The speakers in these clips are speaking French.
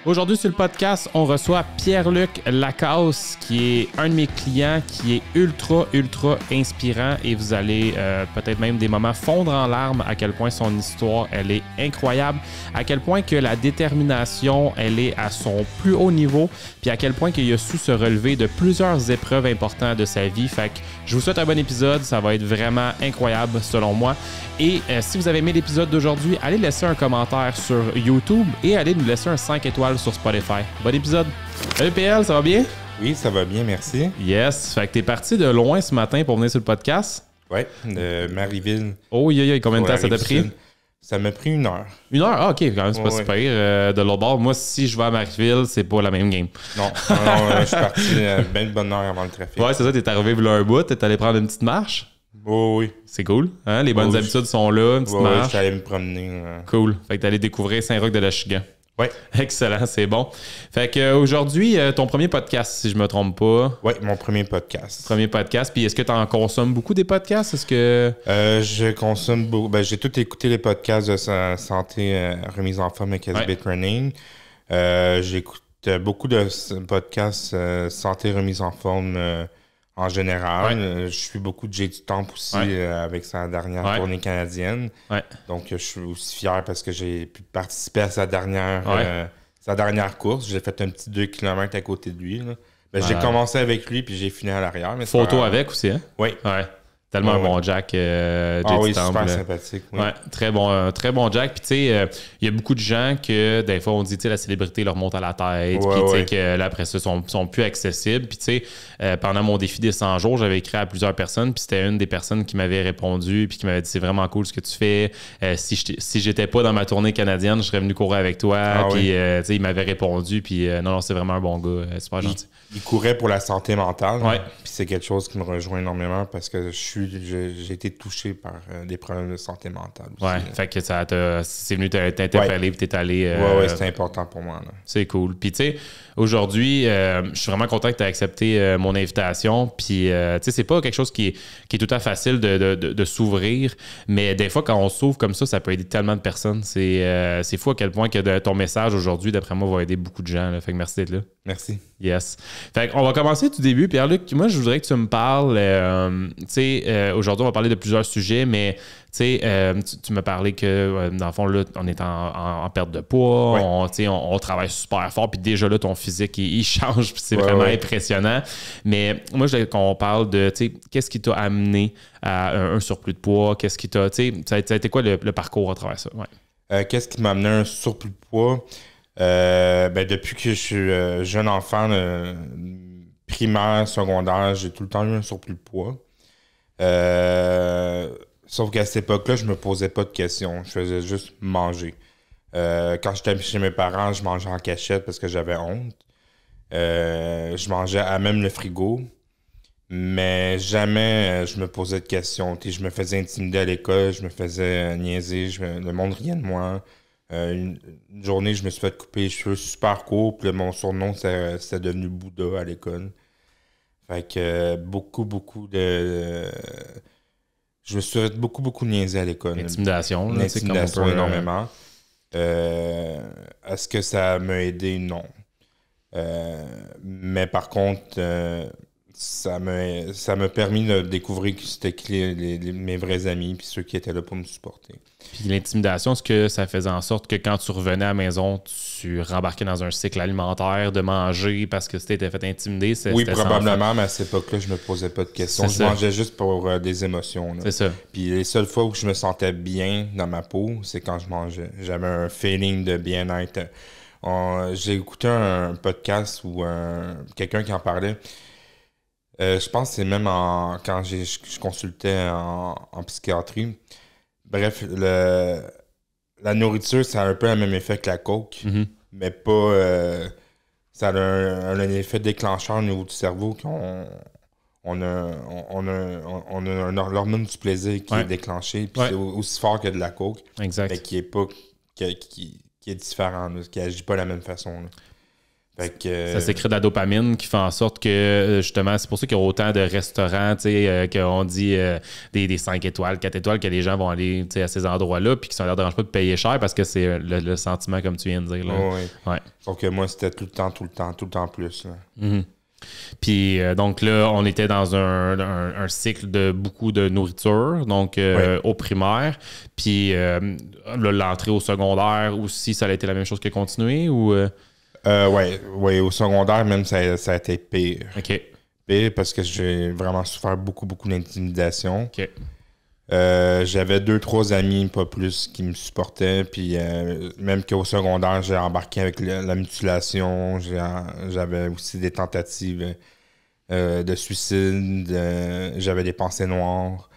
Aujourd'hui sur le podcast, on reçoit Pierre-Luc Lacasse, qui est un de mes clients, qui est ultra inspirant et vous allez peut-être même des moments fondre en larmes à quel point son histoire, elle est incroyable, à quel point que la détermination, elle est à son plus haut niveau, puis à quel point qu'il a su se relever de plusieurs épreuves importantes de sa vie. Fait que je vous souhaite un bon épisode, ça va être vraiment incroyable selon moi. Et si vous avez aimé l'épisode d'aujourd'hui, allez laisser un commentaire sur YouTube et allez nous laisser un 5 étoiles sur Spotify. Bon épisode! Salut PL, ça va bien? Oui, ça va bien, merci. Yes, fait que t'es parti de loin ce matin pour venir sur le podcast? Oui, de Marieville. Oh, combien de temps ça t'a pris? Ça m'a pris 1 heure. 1 heure? Ah, ok, quand même, c'est pas super. De l'autre bord, moi, si je vais à Marieville, c'est pas la même game. Non, je suis parti bien de bonne heure avant le trafic. Ouais, c'est ça, t'es arrivé là un bout, t'es allé prendre une petite marche? Oh, oui. C'est cool, hein? Les bonnes habitudes sont là, une petite marche. Je suis allé me promener. Cool. Fait que t'es allé découvrir Saint-Roch-de-l'Achigan. Oui. Excellent, c'est bon. Fait qu'aujourd'hui, ton premier podcast, si je me trompe pas. Oui, mon premier podcast. Premier podcast. Puis est-ce que tu en consommes beaucoup des podcasts? Est-ce que... Je consomme beaucoup. Ben, j'ai tout écouté les podcasts de santé, remise en forme et Bit Running. J'écoute beaucoup de podcasts santé, remise en forme en général. Je suis beaucoup de J'ai du Temple aussi avec sa dernière tournée canadienne. Donc, je suis aussi fier parce que j'ai pu participer à sa dernière course. J'ai fait un petit 2 km à côté de lui. Ben, j'ai commencé avec lui puis j'ai fini à l'arrière. Mais photo avec aussi, hein? Oui. Ouais. Tellement un bon Jack, J'ai oui, du Temple. super sympathique. Oui. Ouais, très bon Jack. Puis tu sais, il y a beaucoup de gens que des fois on dit, tu sais, la célébrité leur monte à la tête. Puis tu sais, que là après ça, sont plus accessibles. Puis tu sais, pendant mon défi des 100 jours, j'avais écrit à plusieurs personnes. Puis c'était une des personnes qui m'avait répondu. Puis qui m'avait dit, c'est vraiment cool ce que tu fais. Si j'étais pas dans ma tournée canadienne, je serais venu courir avec toi. Puis tu sais, il m'avait répondu. Puis non, c'est vraiment un bon gars. Super gentil. Il courait pour la santé mentale. Puis c'est quelque chose qui me rejoint énormément parce que j'ai été touché par des problèmes de santé mentale aussi. Ouais, fait que c'est venu t'interpeller puis t'es allé... Oui, c'était important pour moi. Là. C'est cool. Puis tu sais, aujourd'hui, je suis vraiment content que tu aies accepté mon invitation. Puis tu sais, c'est pas quelque chose qui est tout à fait facile de s'ouvrir, mais des fois, quand on s'ouvre comme ça peut aider tellement de personnes. C'est fou à quel point que ton message aujourd'hui, d'après moi, va aider beaucoup de gens. Là. Fait que merci d'être là. Merci. Yes. Fait qu'on va commencer du début. Pierre-Luc, moi, je voudrais que tu me parles, tu sais, aujourd'hui, on va parler de plusieurs sujets, mais tu sais, tu m'as parlé que, dans le fond, là, on est en perte de poids, on travaille super fort, puis déjà là, ton physique, il change, puis c'est vraiment impressionnant. Mais moi, je voulais qu'on parle de, tu sais, qu'est-ce qui t'a amené à un surplus de poids? Qu'est-ce qui t'a, tu sais, ça a été quoi le parcours à travers ça? Qu'est-ce qui m'a amené à un surplus de poids? Depuis que je suis jeune enfant, primaire, secondaire, j'ai tout le temps eu un surplus de poids. Sauf qu'à cette époque-là, je me posais pas de questions. Je faisais juste manger. Quand j'étais chez mes parents, je mangeais en cachette parce que j'avais honte. Je mangeais à même le frigo. Mais jamais je me posais de questions. Je me faisais intimider à l'école, je me faisais niaiser, le monde riait de moi. Une journée, je me suis fait couper les cheveux super courts, puis mon surnom, c'était devenu Bouddha à l'école. Fait que beaucoup de... Je me suis fait beaucoup niaiser à l'école. L'intimidation. L'intimidation énormément. Est-ce que ça m'a aidé? Non. Mais par contre, ça m'a permis de découvrir que c'était mes vrais amis puis ceux qui étaient là pour me supporter. Puis l'intimidation, est-ce que ça faisait en sorte que quand tu revenais à la maison, tu rembarquais dans un cycle alimentaire de manger parce que tu t'étais fait intimider? Oui, probablement, mais à cette époque-là, je me posais pas de questions. Je mangeais juste pour des émotions. Là. C'est ça. Puis les seules fois où je me sentais bien dans ma peau, c'est quand je mangeais. J'avais un feeling de bien-être. J'ai écouté un podcast où quelqu'un qui en parlait. Je pense que c'est même quand je consultais en psychiatrie. Bref, la nourriture, ça a un peu le même effet que la coke, mais pas... ça a un effet déclencheur au niveau du cerveau on a l'hormone du plaisir qui est déclenchée, puis c'est aussi fort que de la coke, exact. Mais qui est différent, là, qui agit pas de la même façon. Là. Fait que, ça sécrète de la dopamine qui fait en sorte que, justement, c'est pour ça qu'il y a autant de restaurants, qu'on dit des 5 étoiles, 4 étoiles, que les gens vont aller à ces endroits-là, puis que ça ne leur dérange pas de payer cher parce que c'est le sentiment, comme tu viens de dire. Là. Ouais. Donc, moi, c'était tout le temps plus. Là. Mm-hmm. Puis, donc là, on était dans un cycle de beaucoup de nourriture, donc au primaire. Puis, l'entrée au secondaire aussi, ça a été la même chose que continuer ou... Oui, au secondaire, même, ça a été pire. OK. Pire parce que j'ai vraiment souffert beaucoup d'intimidation. OK. J'avais 2-3 amis, pas plus, qui me supportaient. Puis même qu'au secondaire, j'ai embarqué avec la mutilation. J'avais aussi des tentatives de suicide. J'avais des pensées noires.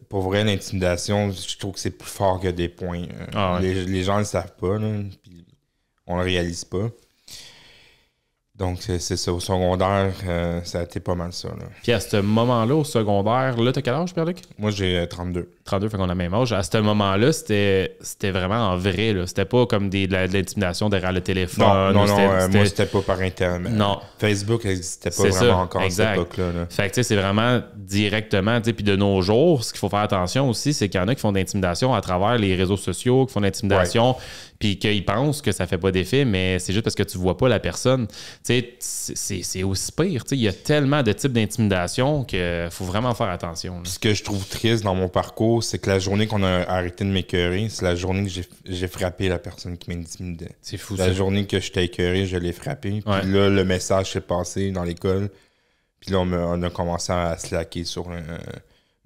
Pour vrai, l'intimidation, je trouve que c'est plus fort que des points. Les gens ne le savent pas, là, puis on le réalise pas. Donc, c'est ça. Au secondaire, ça a été pas mal ça. Là. Puis à ce moment-là, au secondaire, là, t'as quel âge, Pierre-Luc? Moi, j'ai 32. 32, fait qu'on a le même âge. À ce moment-là, c'était vraiment en vrai. Là. C'était pas comme de l'intimidation derrière le téléphone. Non, moi, c'était pas par Internet. Non. Facebook n'existait pas vraiment encore à cette époque-là. Là. Fait que, tu sais, c'est vraiment directement. Puis de nos jours, ce qu'il faut faire attention aussi, c'est qu'il y en a qui font de l'intimidation à travers les réseaux sociaux, qui font de l'intimidation, puis qu'ils pensent que ça fait pas d'effet, mais c'est juste parce que tu vois pas la personne. Tu sais, c'est aussi pire. Tu sais, il y a tellement de types d'intimidation qu'il faut vraiment faire attention. Là. Ce que je trouve triste dans mon parcours, c'est que la journée qu'on a arrêté de m'écœurer, c'est la journée que j'ai frappé la personne qui m'intimidait. C'est fou, La journée que j'étais écœuré, je l'ai frappé. Puis là, le message s'est passé dans l'école. Puis là, on a commencé à slacker sur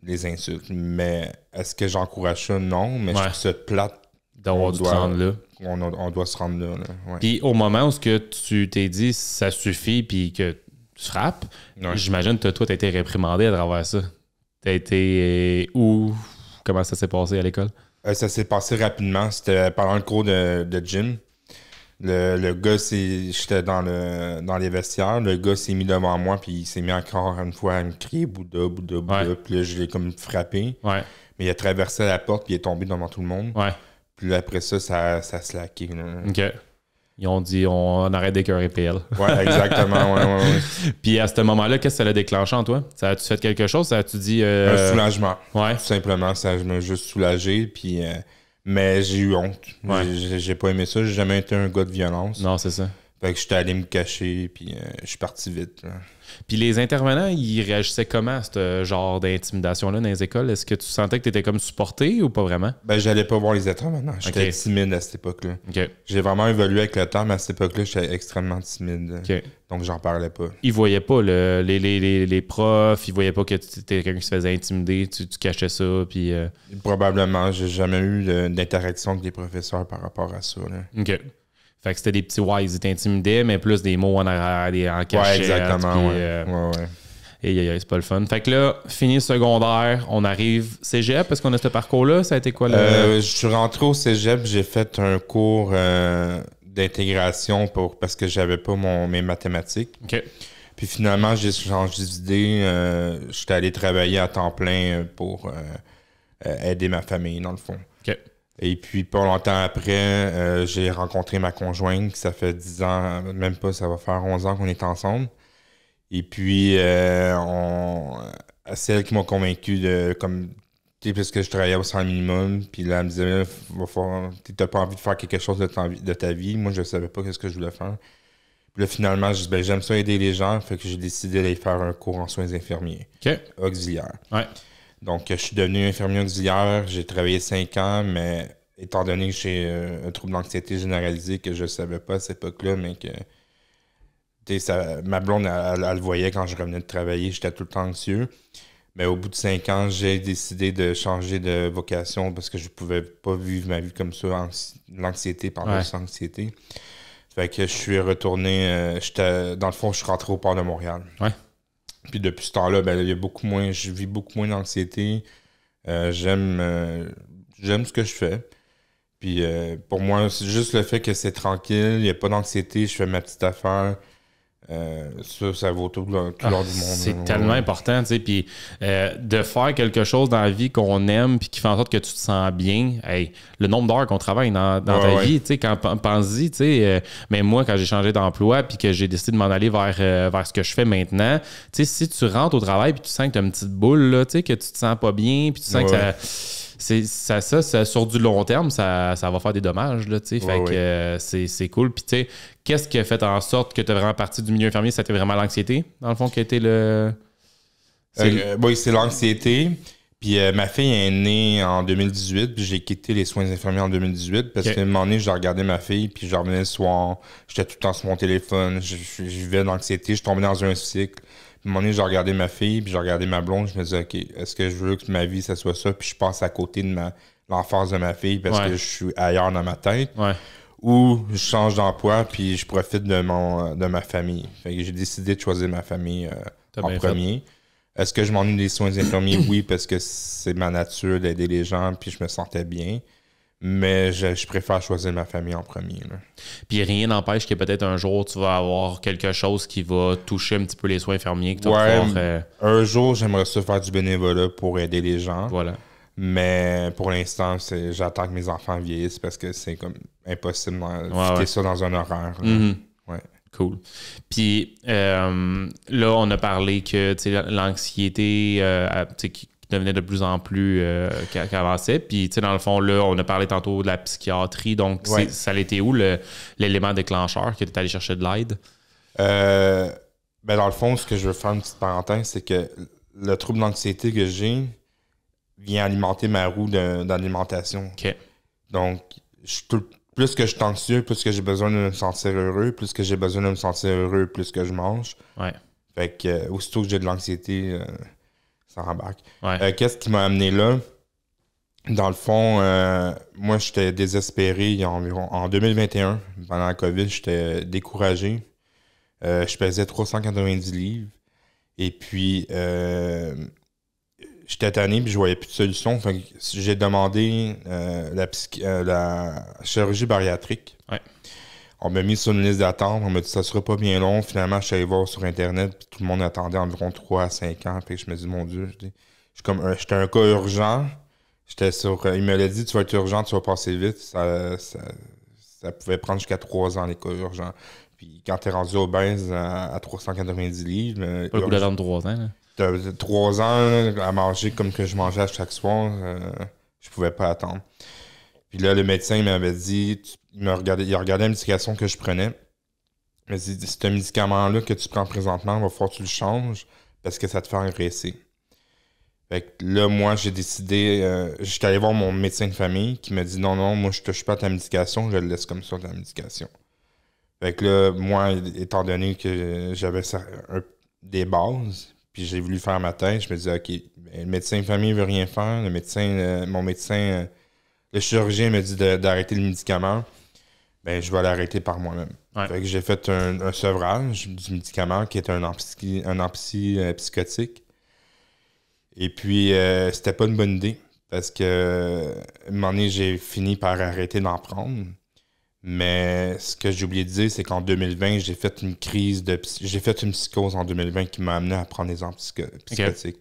les insultes. Mais est-ce que j'encourage ça? Non. Mais je trouve ça plate. D'avoir dû se rendre là. On doit se rendre là. Ouais. Puis au moment où tu t'es dit ça suffit puis que tu frappes, j'imagine que toi, tu as été réprimandé à travers ça. Tu as été où? Comment ça s'est passé à l'école? Ça s'est passé rapidement. C'était pendant le cours de gym. Le gars, j'étais dans les vestiaires. Le gars s'est mis devant moi puis il s'est mis encore une fois à me crier Bouddha, Bouddha, Bouddha. Puis là, je l'ai comme frappé. Ouais. Mais il a traversé la porte puis il est tombé devant tout le monde. Ouais. Puis là, après ça a slacké. Là. OK. Ils ont dit on arrête d'écœurer PL. Ouais, exactement. ouais. Puis à ce moment-là, qu'est-ce que ça l'a déclenché en toi? Ça a-tu fait quelque chose? Ça a-tu dit. Un soulagement. Ouais. Tout simplement, ça m'a juste soulagé. Puis, mais j'ai eu honte. Ouais. J'ai pas aimé ça. J'ai jamais été un gars de violence. Non, c'est ça. Fait que j'étais allé me cacher. Puis je suis parti vite. Là. Puis les intervenants, ils réagissaient comment à ce genre d'intimidation-là dans les écoles? Est-ce que tu sentais que tu étais comme supporté ou pas vraiment? Ben, j'allais pas voir les intervenants. J'étais timide à cette époque-là. Okay. J'ai vraiment évolué avec le temps, mais à cette époque-là, j'étais extrêmement timide. Okay. Donc, j'en parlais pas. Ils voyaient pas les profs, ils voyaient pas que tu étais quelqu'un qui se faisait intimider, tu cachais ça, puis... Probablement, j'ai jamais eu d'interaction avec des professeurs par rapport à ça. Là. OK. Fait que c'était des petits ils t'intimidaient, mais plus des mots en arrière, en cachette. Ouais, exactement. Puis, Et c'est pas le fun. Fait que là, fini le secondaire, on arrive cégep, parce qu'on a ce parcours-là. Ça a été quoi le... Je suis rentré au cégep, j'ai fait un cours d'intégration parce que j'avais pas mes mathématiques. OK. Puis finalement, j'ai changé d'idée. J'étais allé travailler à temps plein pour aider ma famille, dans le fond. OK. Et puis, pas longtemps après, j'ai rencontré ma conjointe, ça fait 10 ans, même pas, ça va faire 11 ans qu'on est ensemble. Et puis, c'est elle qui m'a convaincu parce que je travaillais au salaire minimum, puis là, elle me disait, t'as pas envie de faire quelque chose de ta vie. Moi, je savais pas ce que je voulais faire. Puis là, finalement, j'ai dit, j'aime ça aider les gens, fait que j'ai décidé d'aller faire un cours en soins infirmiers. OK. Auxiliaire. Ouais. Donc, je suis devenu infirmier auxiliaire. J'ai travaillé 5 ans, mais étant donné que j'ai un trouble d'anxiété généralisé que je ne savais pas à cette époque-là, mais que ma blonde, elle le voyait quand je revenais de travailler. J'étais tout le temps anxieux. Mais au bout de 5 ans, j'ai décidé de changer de vocation parce que je ne pouvais pas vivre ma vie comme ça, l'anxiété par l'anxiété. Fait que je suis retourné... dans le fond, je suis rentré au port de Montréal. Ouais. Puis depuis ce temps-là, je vis beaucoup moins d'anxiété. J'aime ce que je fais. Puis pour moi, c'est juste le fait que c'est tranquille, il n'y a pas d'anxiété, je fais ma petite affaire. Ça vaut tout l'or du monde. C'est tellement important, tu sais. Puis de faire quelque chose dans la vie qu'on aime puis qui fait en sorte que tu te sens bien, hey, le nombre d'heures qu'on travaille dans ta vie, tu sais, quand pense-y, tu sais. Mais moi, quand j'ai changé d'emploi puis que j'ai décidé de m'en aller vers ce que je fais maintenant, tu sais, si tu rentres au travail puis tu sens que tu as une petite boule, là, tu sais, que tu te sens pas bien puis tu sens que ça, sur du long terme, ça va faire des dommages, là, tu sais. Fait que c'est cool. Puis, tu sais, qu'est-ce qui a fait en sorte que tu es vraiment parti du milieu infirmier? C'était vraiment l'anxiété, dans le fond, qui a été le... Oui, c'est l'anxiété. Puis ma fille est née en 2018, puis j'ai quitté les soins infirmiers en 2018 parce qu'à un moment donné, je regardais ma fille, puis je revenais le soir, j'étais tout le temps sur mon téléphone, je vivais d'anxiété, je tombais dans un cycle. À un moment donné, je regardais ma fille, puis je regardais ma blonde, je me disais, OK, est-ce que je veux que ma vie, ça soit ça? Puis je passe à côté de l'enfance de ma fille parce que je suis ailleurs dans ma tête. Ouais. Ou je change d'emploi, puis je profite de ma famille. Fait que j'ai décidé de choisir ma famille en premier. Est-ce que je m'ennuie des soins infirmiers? Oui, parce que c'est ma nature d'aider les gens, puis je me sentais bien. Mais je préfère choisir ma famille en premier. Là. Puis rien n'empêche que peut-être un jour, tu vas avoir quelque chose qui va toucher un petit peu les soins infirmiers. Que tu vas pouvoir, un jour, j'aimerais ça faire du bénévolat pour aider les gens. Voilà. Mais pour l'instant, j'attends que mes enfants vieillissent parce que c'est comme impossible de fitter ça dans un horaire. Mm-hmm. Ouais. Cool. Puis là, on a parlé que l'anxiété qui devenait de plus en plus qu'avançait. Puis, dans le fond, là, on a parlé tantôt de la psychiatrie. Donc, ça l'était où l'élément déclencheur que tu es allé chercher de l'aide? Dans le fond, ce que je veux faire une petite parenthèse, c'est que le trouble d'anxiété que j'ai vient alimenter ma roue d'alimentation. OK. Donc, plus que je suis anxieux, plus que j'ai besoin de me sentir heureux, plus que j'ai besoin de me sentir heureux, plus que je mange. Ouais. Fait que, aussitôt que j'ai de l'anxiété, ça rembarque. Ouais. Qu'est-ce qui m'a amené là? Dans le fond, moi, j'étais désespéré en 2021. Pendant la COVID, j'étais découragé. Je pesais 390 livres. Et puis, j'étais tanné puis je voyais plus de solution. Fait que j'ai demandé la chirurgie bariatrique. Ouais. On m'a mis sur une liste d'attente. On m'a dit que ça sera pas bien long. Finalement, je suis allé voir sur Internet. Puis tout le monde attendait environ 3 à 5 ans. Fait que je me dis, mon Dieu, j'étais un cas urgent. Il me l'a dit, tu vas être urgent, tu vas passer vite. Ça pouvait prendre jusqu'à 3 ans, les cas urgents. Puis quand t'es rendu obèse à 390 livres... Pas le coup d'attendre 3 ans, là. 3 ans à manger comme que je mangeais à chaque soir, je pouvais pas attendre. Puis là, le médecin il m'avait dit, il a regardé la médication que je prenais. Il m'a dit, ce médicament-là que tu prends présentement, il va falloir que tu le changes parce que ça te fait engraisser. Fait que là, moi, j'ai décidé, j'étais allé voir mon médecin de famille qui m'a dit, non, moi, je touche pas à ta médication, je le laisse comme ça, ta médication. Fait que là, moi, étant donné que j'avais des bases, puis j'ai voulu faire ma thèse, je me disais, OK, le médecin de famille veut rien faire. Mon médecin, le chirurgien me dit d'arrêter le médicament. Ben, je vais l'arrêter par moi-même. Ouais. Fait que j'ai fait un sevrage du médicament qui est un psychotique. Et puis, c'était pas une bonne idée parce que, à un moment donné, j'ai fini par arrêter d'en prendre. Mais ce que j'ai oublié de dire, c'est qu'en 2020, j'ai fait une psychose en 2020 qui m'a amené à prendre des antipsychotiques. Okay.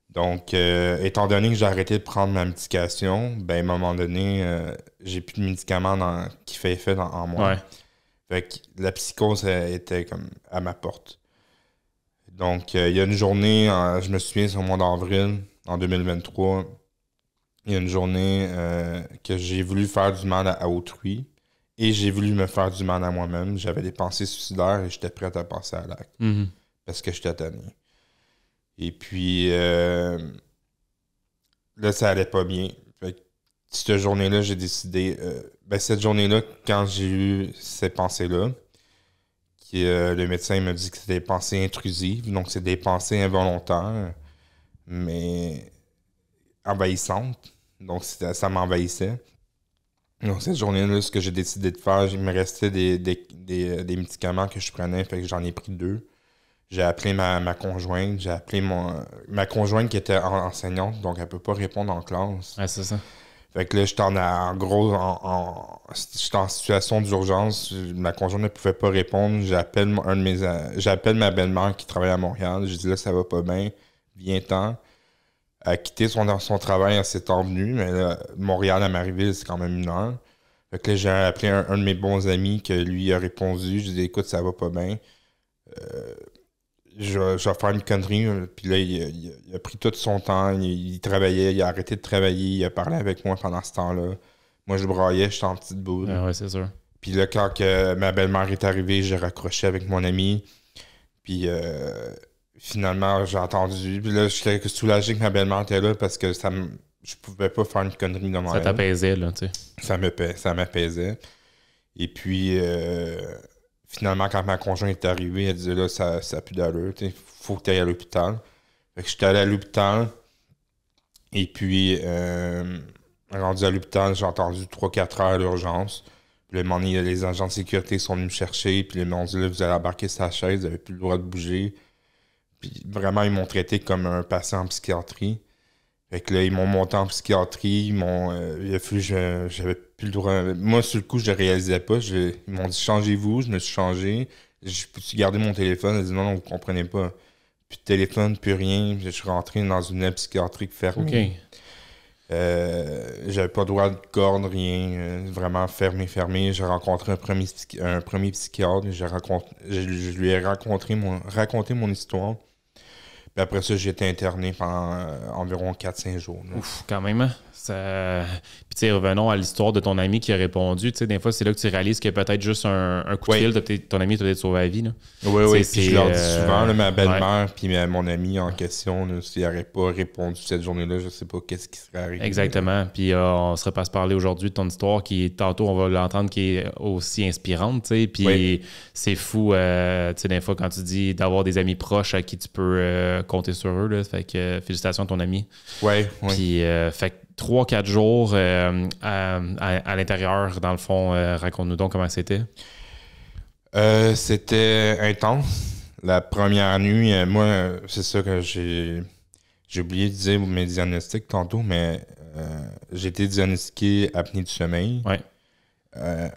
Donc, étant donné que j'ai arrêté de prendre ma médication, ben à un moment donné, j'ai plus de médicaments qui fait effet en moi. Ouais. Fait que la psychose était comme à ma porte. Donc, il y a une journée, je me souviens, c'est au mois d'avril, en 2023, il y a une journée que j'ai voulu faire du mal à autrui et j'ai voulu me faire du mal à moi-même. J'avais des pensées suicidaires et j'étais prêt à passer à l'acte parce que j'étais tanné. Et puis, là, ça allait pas bien. Fait que, cette journée-là, j'ai décidé... cette journée-là, quand j'ai eu ces pensées-là, le médecin m'a dit que c'était des pensées intrusives, donc c'est des pensées involontaires, mais envahissantes. Donc, ça m'envahissait. Donc, cette journée-là, ce que j'ai décidé de faire, il me restait des médicaments que je prenais, fait que j'en ai pris 2. J'ai appelé ma conjointe, j'ai appelé ma conjointe qui était enseignante, donc elle peut pas répondre en classe. Ouais, c'est ça. Fait que là, j'étais j'étais en situation d'urgence. Ma conjointe ne pouvait pas répondre. J'appelle ma belle-mère qui travaille à Montréal. J'ai dit là, ça va pas bien. Viens-t'en. Elle a quitté son travail, elle s'est envenue. Mais là, Montréal, à Marieville, c'est quand même 1 heure. Fait que là, j'ai appelé un de mes bons amis que lui a répondu. Je lui ai dit écoute, ça va pas bien. Je vais faire une connerie. Puis là, il a pris tout son temps. Il travaillait, il a arrêté de travailler. Il a parlé avec moi pendant ce temps-là. Moi, je braillais, j'étais en petite boule. Ah ouais, c'est sûr. Puis là, quand ma belle-mère est arrivée, j'ai raccroché avec mon ami. Puis finalement, j'ai entendu. Puis là, j'étais soulagé que ma belle-mère était là parce que je pouvais pas faire une connerie devant elle. Ça t'apaisait, là, tu sais. Ça m'apaisait. Et puis, finalement, quand ma conjointe est arrivée, elle disait là, ça n'a plus d'allure. Il faut que tu ailles à l'hôpital. Fait que j'étais allé à l'hôpital. Et puis, rendu à l'hôpital, j'ai entendu 3-4 heures d'urgence. Puis là, les agents de sécurité sont venus me chercher. Puis ils m'ont dit là, vous allez embarquer sa chaise, vous n'avez plus le droit de bouger. Puis vraiment, ils m'ont traité comme un patient en psychiatrie. Fait que là, ils m'ont monté en psychiatrie. Il a fallu j'avais plus le droit. Moi, sur le coup, je ne réalisais pas. Ils m'ont dit changez-vous. Je me suis changé. Je peux-tu garder mon téléphone? Ils ont dit non, vous ne comprenez pas. Plus de téléphone, plus rien. Je suis rentré dans une aile psychiatrique fermée. OK. J'avais pas le droit de corde, rien. Vraiment fermé. J'ai rencontré un premier psychiatre. Je lui ai raconté mon histoire. Puis après ça, j'ai été interné pendant environ 4-5 jours. Là. Ouf, quand même. Hein? Puis, tu sais, revenons à l'histoire de ton ami qui a répondu. Tu sais, des fois, c'est là que tu réalises qu'il y a peut-être juste un coup de fil. Ton ami t'a peut-être sauvé la vie. Oui. Puis je leur dis souvent, là, ma belle-mère puis mon ami en question, s'il n'aurait pas répondu cette journée-là, je sais pas qu'est-ce qui serait arrivé. Exactement. Puis, on serait pas se parler aujourd'hui de ton histoire qui, tantôt, on va l'entendre, qui est aussi inspirante. Tu sais. Puis, c'est fou, tu sais, des fois, quand tu dis d'avoir des amis proches à qui tu peux compter sur eux. Là. Fait que, félicitations à ton ami. Oui. Puis, fait que 3-4 jours à l'intérieur, dans le fond, raconte-nous donc comment c'était. C'était intense. La première nuit, moi, c'est ça que j'ai oublié de dire mes diagnostics tantôt, mais j'ai été diagnostiqué apnée du sommeil. Ouais.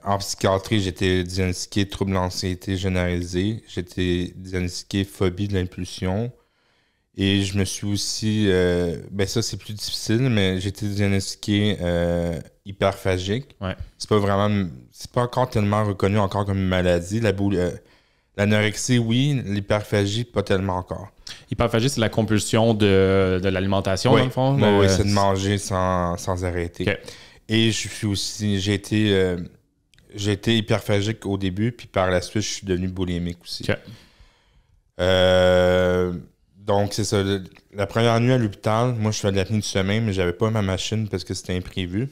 En psychiatrie, j'ai été diagnostiqué trouble d'anxiété généralisée. J'ai été diagnostiqué phobie de l'impulsion. Et je me suis aussi... ça, c'est plus difficile, mais j'ai été diagnostiqué hyperphagique. Ouais. C'est pas encore tellement reconnu encore comme une maladie. L'anorexie, oui. L'hyperphagie, pas tellement encore. Hyperphagie, c'est la compulsion de l'alimentation, dans le fond? Oui, c'est de manger sans arrêter. Okay. Et j'ai été hyperphagique au début, puis par la suite, je suis devenu boulimique aussi. Okay. Donc, c'est ça. La première nuit à l'hôpital, moi, je fais de l'apnée du sommeil, mais j'avais pas ma machine parce que c'était imprévu.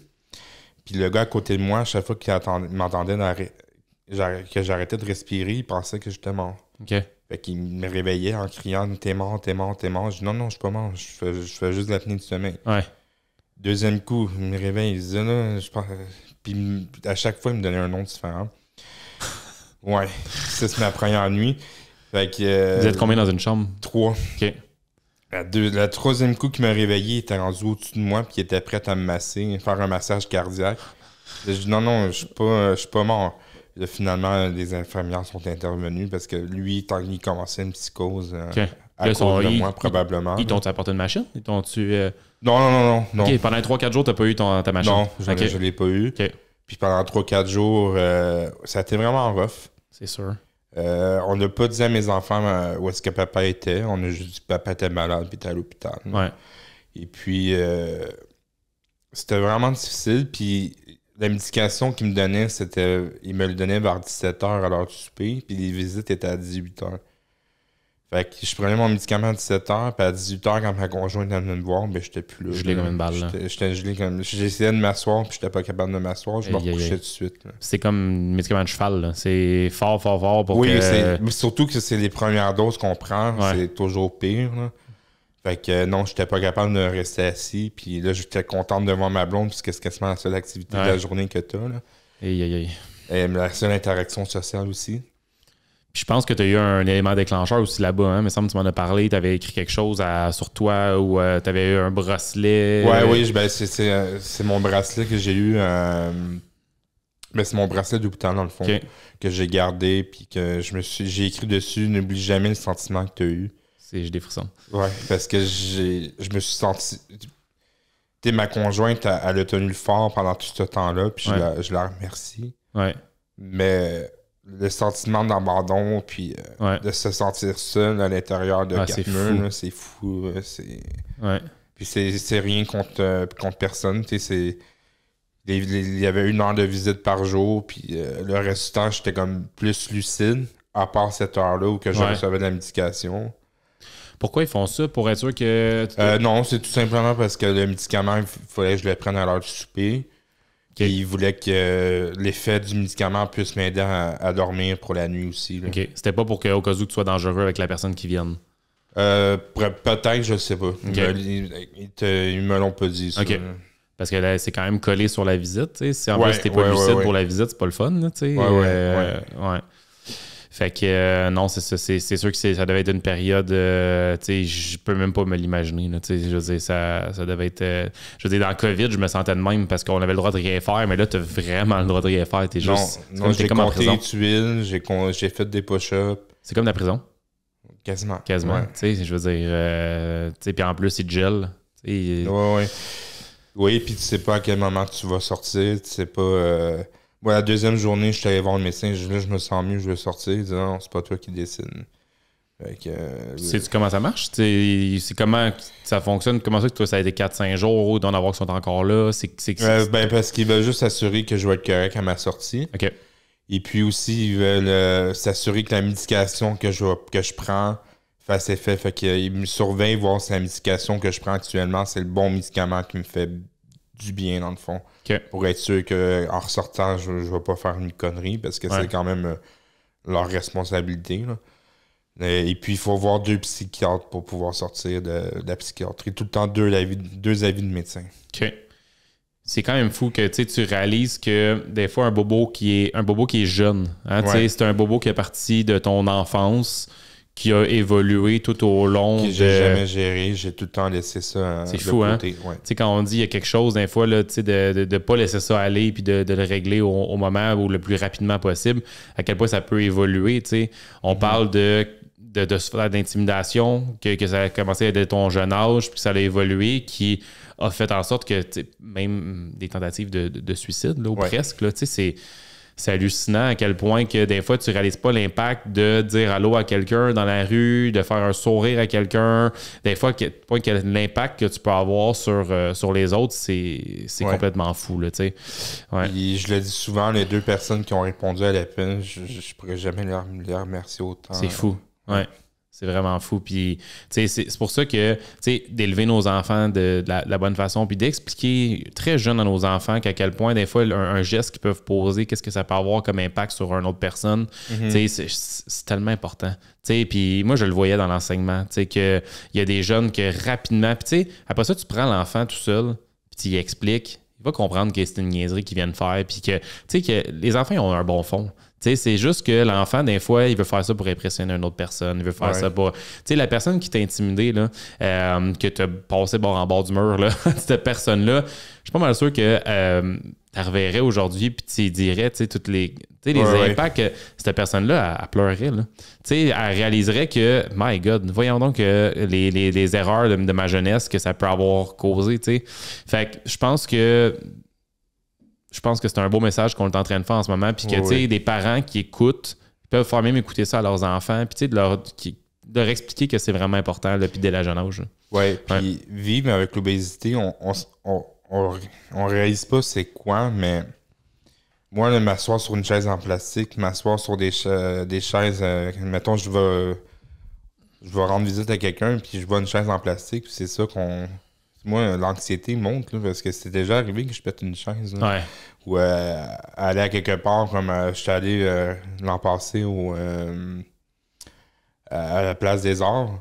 Puis le gars à côté de moi, à chaque fois qu'il m'entendait que j'arrêtais de respirer, il pensait que j'étais mort. OK. Fait qu'il me réveillait en criant « T'es mort, t'es mort, t'es mort ». Je dis « Non, je suis pas mort. Je fais juste de l'apnée du sommeil. » Ouais. Deuxième coup, il me réveille. Il disait là, je pense... Puis à chaque fois, il me donnait un nom différent. Ouais. Ça, c'est ma première nuit. Fait que, vous êtes combien dans une chambre? 3. OK. La troisième coup qu'il m'a réveillé, il était rendu au-dessus de moi puis il était prêt à me masser, faire un massage cardiaque. J'ai dit non, je suis pas mort. Là, finalement, les infirmières sont intervenues parce que lui, tant qu'il commençait une psychose à cause de moi, probablement. Ils t'ont apporté une machine? Ils t'ont-tu... Non. OK, pendant 3-4 jours, t'as pas eu ta machine? Non, je l'ai pas eu. OK. Puis pendant 3-4 jours, ça a été vraiment rough. C'est sûr. On n'a pas dit à mes enfants où est-ce que papa était. On a juste dit que papa était malade puis était à l'hôpital. Ouais. Et puis, c'était vraiment difficile. Puis, la médication qu'il me donnait, il me le donnait vers 17h à l'heure du souper. Puis, les visites étaient à 18h. Fait que je prenais mon médicament à 17h. Puis, à 18h, quand ma conjointe venait me voir, ben, j'étais plus là. Gelé comme une balle. J'étais gelé comme... J'essayais de m'asseoir, puis j'étais pas capable de m'asseoir. Je me recouchais tout de suite. Là. C'est comme un médicament de cheval. Là. C'est fort pour oui, que... mais surtout que c'est les premières doses qu'on prend. Ouais. C'est toujours pire. Là. Fait que non, j'étais pas capable de rester assis. Puis là, j'étais contente de voir ma blonde, puisque c'est quasiment la seule activité de la journée que t'as. Là. Et la seule interaction sociale aussi. Puis je pense que tu as eu un élément déclencheur aussi là-bas. Hein? Il me semble que tu m'en as parlé. Tu avais écrit quelque chose sur toi ou tu avais eu un bracelet. Oui, ben c'est mon bracelet que j'ai eu. Ben, c'est mon bracelet d'hôpital, dans le fond, que j'ai gardé. Puis que j'ai écrit dessus, n'oublie jamais le sentiment que tu as eu. J'ai des frissons. Ouais, parce que je me suis senti. Tu sais, ma conjointe, elle a tenu le fort pendant tout ce temps-là. Puis je la remercie. Ouais. Mais le sentiment d'abandon, puis de se sentir seul à l'intérieur de quatre murs, c'est fou. Puis c'est rien contre personne. Il y avait 1 heure de visite par jour, puis le reste du temps, j'étais comme plus lucide, à part cette heure-là où que je recevais de la médication. Pourquoi ils font ça? Pour être sûr que... Non, c'est tout simplement parce que le médicament, il fallait que je le prenne à l'heure du souper. Ils voulaient que l'effet du médicament puisse m'aider à dormir pour la nuit aussi. Là. OK. C'était pas pour qu'au cas où tu sois dangereux avec la personne qui vienne? Peut-être, je sais pas. Okay. Ils me l'ont pas dit, ça. OK. Parce que là, c'est quand même collé sur la visite. T'sais. Si en plus t'es pas lucide pour la visite, c'est pas le fun. Ouais. Fait que non, c'est ça. C'est sûr que ça devait être une période. Je peux même pas me l'imaginer. Je veux dire, ça devait être. Je veux dire, dans le COVID, je me sentais de même parce qu'on avait le droit de rien faire, mais là, t'as vraiment le droit de rien faire. T'es juste. Non, j'ai compté les tuiles, j'ai fait des push-ups. C'est comme la prison. Quasiment. Ouais. Je veux dire. Puis en plus, il gèle. Oui, puis tu sais pas à quel moment tu vas sortir. Tu sais pas. La deuxième journée, je suis allé voir le médecin. Là, je me sens mieux, je veux sortir. Il dit non, c'est pas toi qui décide. Sais-tu comment ça marche? C'est comment ça fonctionne? Comment ça que toi, ça a été 4-5 jours d'en avoir qui sont encore là? Parce qu'ils veulent juste s'assurer que je vais être correct à ma sortie. OK. Et puis aussi, ils veulent s'assurer que la médication que je prends fasse effet. Fait qu'ils me surveillent, voir si la médication que je prends actuellement, c'est le bon médicament qui me fait du bien, dans le fond. Okay. Pour être sûr qu'en ressortant, je vais pas faire une connerie, parce que c'est quand même leur responsabilité. Là. Et puis, il faut voir 2 psychiatres pour pouvoir sortir de la psychiatrie. Tout le temps, 2 avis de médecin. OK. C'est quand même fou que tu réalises que des fois, un bobo qui est jeune, hein, c'est un bobo qui est parti de ton enfance, qui a évolué tout au long que j'ai jamais géré, j'ai tout le temps laissé ça c'est fou, côté. Hein? Ouais. Quand on dit il y a quelque chose, des fois, là, de ne pas laisser ça aller puis de le régler au moment ou le plus rapidement possible, à quel point ça peut évoluer. On parle de se faire d'intimidation, que ça a commencé dès ton jeune âge, puis que ça a évolué, qui a fait en sorte que même des tentatives de suicide, là, ou presque, là, c'est hallucinant à quel point que des fois, tu réalises pas l'impact de dire allô à quelqu'un dans la rue, de faire un sourire à quelqu'un. Des fois, l'impact que tu peux avoir sur les autres, c'est complètement fou. Là, je le dis souvent, les 2 personnes qui ont répondu à l'appel, je pourrais jamais les remercier autant. C'est fou. Ouais. C'est vraiment fou. Puis, c'est pour ça que d'élever nos enfants de la bonne façon, puis d'expliquer très jeune à nos enfants qu'à quel point, des fois, un geste qu'ils peuvent poser, qu'est-ce que ça peut avoir comme impact sur une autre personne, c'est tellement important. Puis moi, je le voyais dans l'enseignement, qu'il y a des jeunes que rapidement, puis après ça, tu prends l'enfant tout seul, puis tu y expliques, il va comprendre que c'est une niaiserie qu'ils viennent faire, puis que les enfants ils ont un bon fond. C'est juste que l'enfant, des fois, il veut faire ça pour impressionner une autre personne. Il veut faire ça pour... la personne qui t'a intimidé, là, que t'as passé bord en bord du mur, là, cette personne-là, je suis pas mal sûr que tu reverrais aujourd'hui puis tu dirais, toutes les impacts que cette personne-là, elle pleurerait, là. Elle réaliserait que, my God, voyons donc les erreurs de ma jeunesse que ça peut avoir causé, Fait que je pense que c'est un beau message qu'on est en train de faire en ce moment. Puis que, des parents qui écoutent, peuvent faire même écouter ça à leurs enfants. Puis, de leur expliquer que c'est vraiment important, là, puis dès la jeune âge. Oui, puis vivre avec l'obésité, on réalise pas c'est quoi, mais moi, là, m'asseoir sur une chaise en plastique, m'asseoir sur des chaises, mettons, je vais rendre visite à quelqu'un, puis je vois une chaise en plastique, puis c'est ça qu'on... Moi, l'anxiété monte, là, parce que c'est déjà arrivé que je pète une chaise. Là. Ouais. Ou aller à quelque part, comme je suis allé l'an passé à la Place des Arts.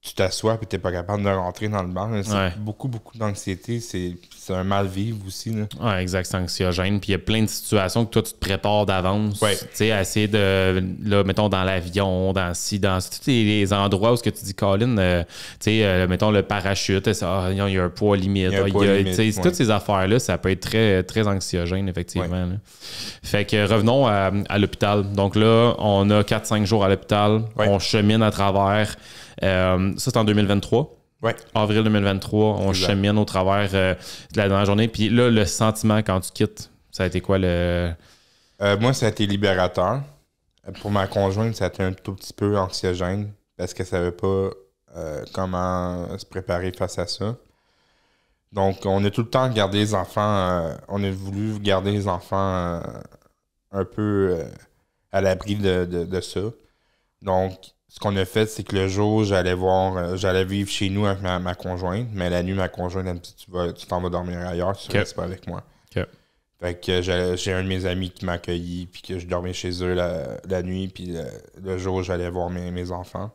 tu t'assois et tu n'es pas capable de rentrer dans le banc. C'est beaucoup, beaucoup d'anxiété. C'est un mal-vivre aussi. Oui, exact, c'est anxiogène. Puis il y a plein de situations que toi, tu te prépares d'avance. Tu sais, à essayer de, là, mettons, dans l'avion, dans tous les endroits où ce que tu dis, Colin, tu sais, mettons, le parachute, il y a un poids limite. Toutes ces affaires-là, ça peut être très, très anxiogène, effectivement. Là. Fait que revenons à l'hôpital. Donc là, on a 4-5 jours à l'hôpital. On chemine à travers... ça, c'est en 2023. Ouais. Avril 2023, on chemine au travers de la dernière journée. Puis là, le sentiment quand tu quittes, ça a été quoi le... moi, ça a été libérateur. Pour ma conjointe, ça a été un tout petit peu anxiogène parce qu'elle ne savait pas comment se préparer face à ça. Donc, on a tout le temps gardé les enfants... on a voulu garder les enfants un peu à l'abri de ça. Donc... Ce qu'on a fait, c'est que le jour, j'allais vivre chez nous avec ma conjointe, mais la nuit, ma conjointe, elle me dit tu t'en vas dormir ailleurs, tu restes pas avec moi. Fait que j'ai un de mes amis qui m'a accueilli, puis que je dormais chez eux la nuit, puis le jour, j'allais voir mes enfants.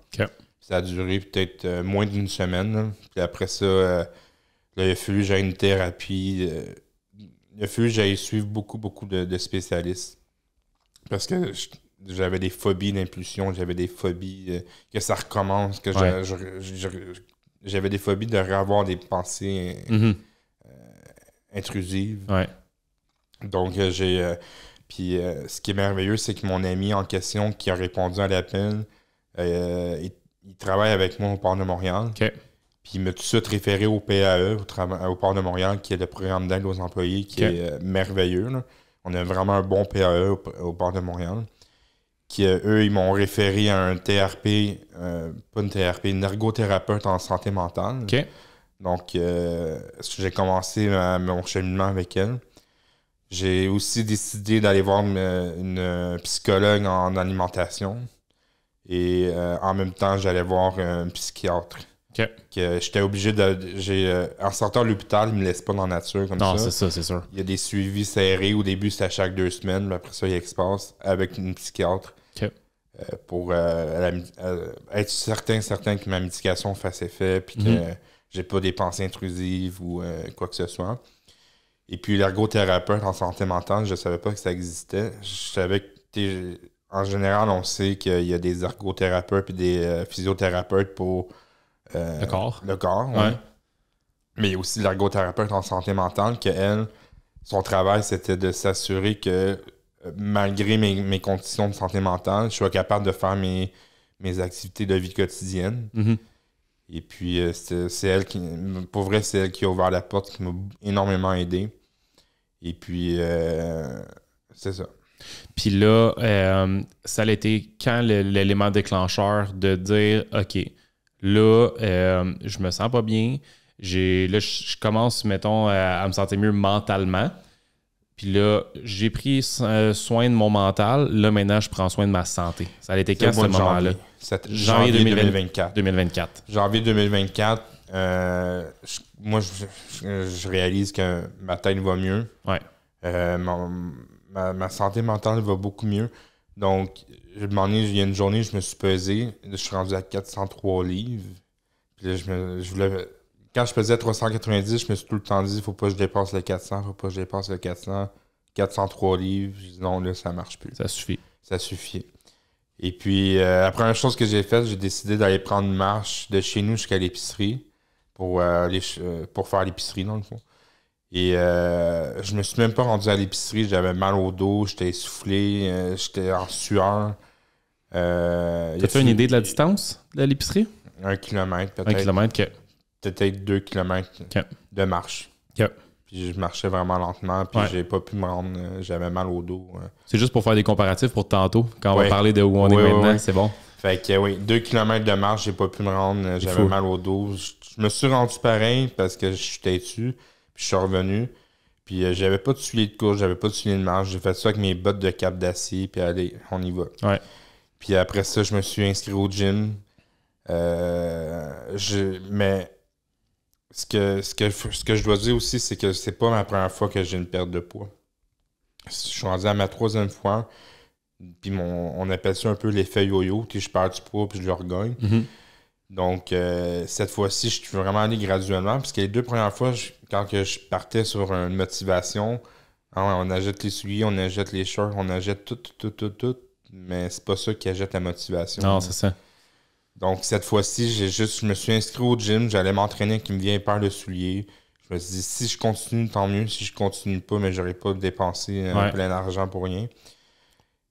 Ça a duré peut-être moins d'une semaine. Là. Puis après ça, là, il a fallu que j'aille une thérapie. Il a fallu que j'aille suivre beaucoup, beaucoup de spécialistes. Parce que j'avais des phobies d'impulsion, j'avais des phobies que ça recommence, que j'avais des phobies de revoir des pensées intrusives. Ouais. Donc, puis ce qui est merveilleux, c'est que mon ami en question qui a répondu à l'appel, il travaille avec moi au Port de Montréal. Puis il m'a tout de suite référé au PAE, au Port de Montréal, qui est le programme d'aide aux employés, qui est merveilleux. Là. On a vraiment un bon PAE au Port de Montréal. Eux, ils m'ont référé à un TRP, pas une TRP, une ergothérapeute en santé mentale. Donc, j'ai commencé mon cheminement avec elle. J'ai aussi décidé d'aller voir une psychologue en alimentation. Et en même temps, j'allais voir un psychiatre. Que j'étais obligé en sortant de l'hôpital, ils ne me laissent pas dans la nature comme ça. Non, c'est ça, c'est sûr. Il y a des suivis serrés. Au début, c'était à chaque 2 semaines. Mais après ça, il espace avec une psychiatre pour être certain que ma médication fasse effet puis que j'ai pas des pensées intrusives ou quoi que ce soit. Et puis, l'ergothérapeute en santé mentale, je savais pas que ça existait. Je savais que, en général, on sait qu'il y a des ergothérapeutes et des physiothérapeutes pour le corps. Le corps, oui. Mais il y a aussi l'ergothérapeute en santé mentale, que elle, son travail, c'était de s'assurer que malgré mes conditions de santé mentale, je sois capable de faire mes activités de vie quotidienne. Et puis, c'est elle qui, pour vrai, c'est elle qui a ouvert la porte, qui m'a énormément aidé. Et puis, c'est ça. Puis là, ça a été quand l'élément déclencheur de dire, OK, là, je me sens pas bien. Là, je commence, mettons, à me sentir mieux mentalement. Puis là, j'ai pris soin de mon mental. Là, maintenant, je prends soin de ma santé. Ça a été quand ce moment-là? Janvier 2024. 2024. Janvier 2024. Moi, je réalise que ma tête va mieux. Ouais. Ma santé mentale va beaucoup mieux. Donc, il y a une journée, je me suis pesé. Je suis rendu à 403 livres. Puis là, je voulais... Quand je pesais 390, je me suis tout le temps dit, faut pas que je dépasse le 400, faut pas que je dépasse le 400. 403 livres. Je dis non, là, ça marche plus. Ça suffit. Ça suffit. Et puis, la première chose que j'ai faite, j'ai décidé d'aller prendre une marche de chez nous jusqu'à l'épicerie pour faire l'épicerie, dans le fond. Et je me suis même pas rendu à l'épicerie. J'avais mal au dos, j'étais essoufflé, j'étais en sueur. T'as-tu une idée de la distance de l'épicerie? 1 kilomètre, peut-être. 1 kilomètre, peut-être 2 kilomètres de marche. Puis je marchais vraiment lentement, puis j'ai pas pu me rendre. J'avais mal au dos. C'est juste pour faire des comparatifs pour tantôt, quand on va parler de où on est maintenant, c'est bon. Fait que oui, 2 kilomètres de marche, j'ai pas pu me rendre. J'avais mal au dos. Je me suis rendu pareil parce que je suis têtu, puis je suis revenu. Puis j'avais pas de souliers de course, j'avais pas de souliers de marche. J'ai fait ça avec mes bottes de cap d'acier, puis allez, on y va. Ouais. Puis après ça, je me suis inscrit au gym. Mais ce que je dois dire aussi, c'est que c'est pas ma première fois que j'ai une perte de poids. Je suis rendu à ma 3e fois. Puis on appelle ça un peu l'effet yo-yo. Je perds du poids puis je le regagne. Donc, cette fois-ci, je suis vraiment allé graduellement, parce que les 2 premières fois, quand que je partais sur une motivation, on achète les souliers, on achète les shorts, on achète tout, mais c'est pas ça qui achète la motivation. Non, c'est ça. Donc, cette fois-ci, je me suis inscrit au gym, j'allais m'entraîner avec une vieille paire de souliers. Je me suis dit, si je continue, tant mieux. Si je continue pas, mais j'aurais pas dépensé plein d'argent pour rien.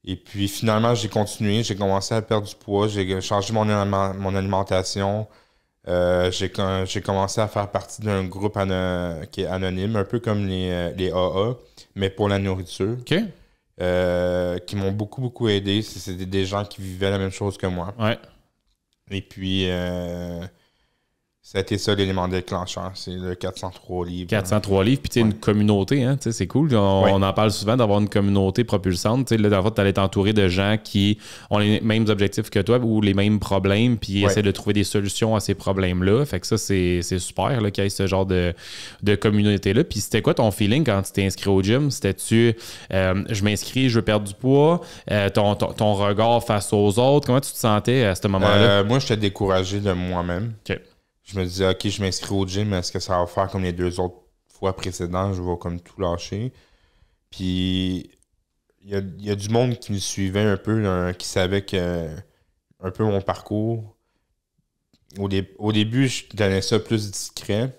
Et puis, finalement, j'ai continué. J'ai commencé à perdre du poids. J'ai changé mon alimentation. J'ai commencé à faire partie d'un groupe qui est anonyme, un peu comme les AA, mais pour la nourriture. OK. Qui m'ont beaucoup, beaucoup aidé. C'est des gens qui vivaient la même chose que moi. Ouais. Et puis, ça a été ça l'élément déclencheur. C'est le 403 livres. 403 livres, puis tu sais, une communauté, hein, c'est cool. On en parle souvent d'avoir une communauté propulsante. Là, dans le fond, tu allais t'entourer de gens qui ont les mêmes objectifs que toi ou les mêmes problèmes, puis essaient de trouver des solutions à ces problèmes-là. Fait que ça, c'est super là, qu'il y ait ce genre de communauté-là. Puis c'était quoi ton feeling quand tu t'es inscrit au gym? C'était-tu je m'inscris, je veux perdre du poids, ton regard face aux autres? Comment tu te sentais à ce moment-là? Moi, j'étais découragé de moi-même. OK. Je me disais, OK, je m'inscris au gym, est-ce que ça va faire comme les 2 autres fois précédentes? Je vais comme tout lâcher. Puis, il y a du monde qui me suivait un peu, qui savait un peu mon parcours. Au début, je donnais ça plus discret.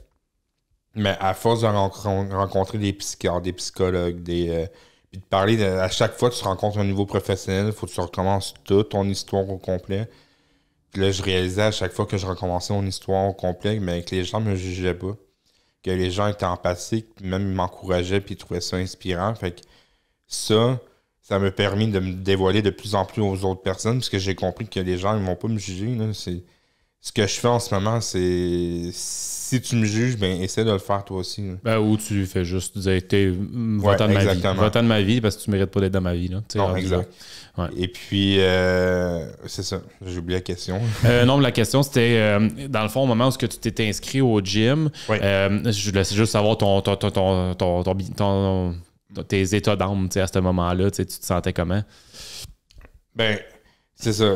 Mais à force de rencontrer des psychiatres, des psychologues, puis de parler, à chaque fois que tu rencontres un nouveau professionnel, il faut que tu recommences toute ton histoire au complet. Puis là, je réalisais à chaque fois que je recommençais mon histoire au complet, mais que les gens me jugeaient pas. Que les gens étaient empathiques, puis même ils m'encourageaient, puis ils trouvaient ça inspirant. Fait que ça m'a permis de me dévoiler de plus en plus aux autres personnes, parce que j'ai compris que les gens, ils vont pas me juger. Là. Ce que je fais en ce moment, c'est... Si tu me juges, ben essaie de le faire toi aussi. Ou tu fais juste dire, va-t'en de ma vie. Va-t'en de ma vie parce que tu mérites pas d'être dans ma vie. Là. Non, exact. Ouais. Et puis, c'est ça. J'ai oublié la question. Non, mais la question, c'était, dans le fond, au moment où tu t'étais inscrit au gym, je voulais juste savoir tes états d'âme à ce moment-là. Tu te sentais comment? Ben, c'est ça.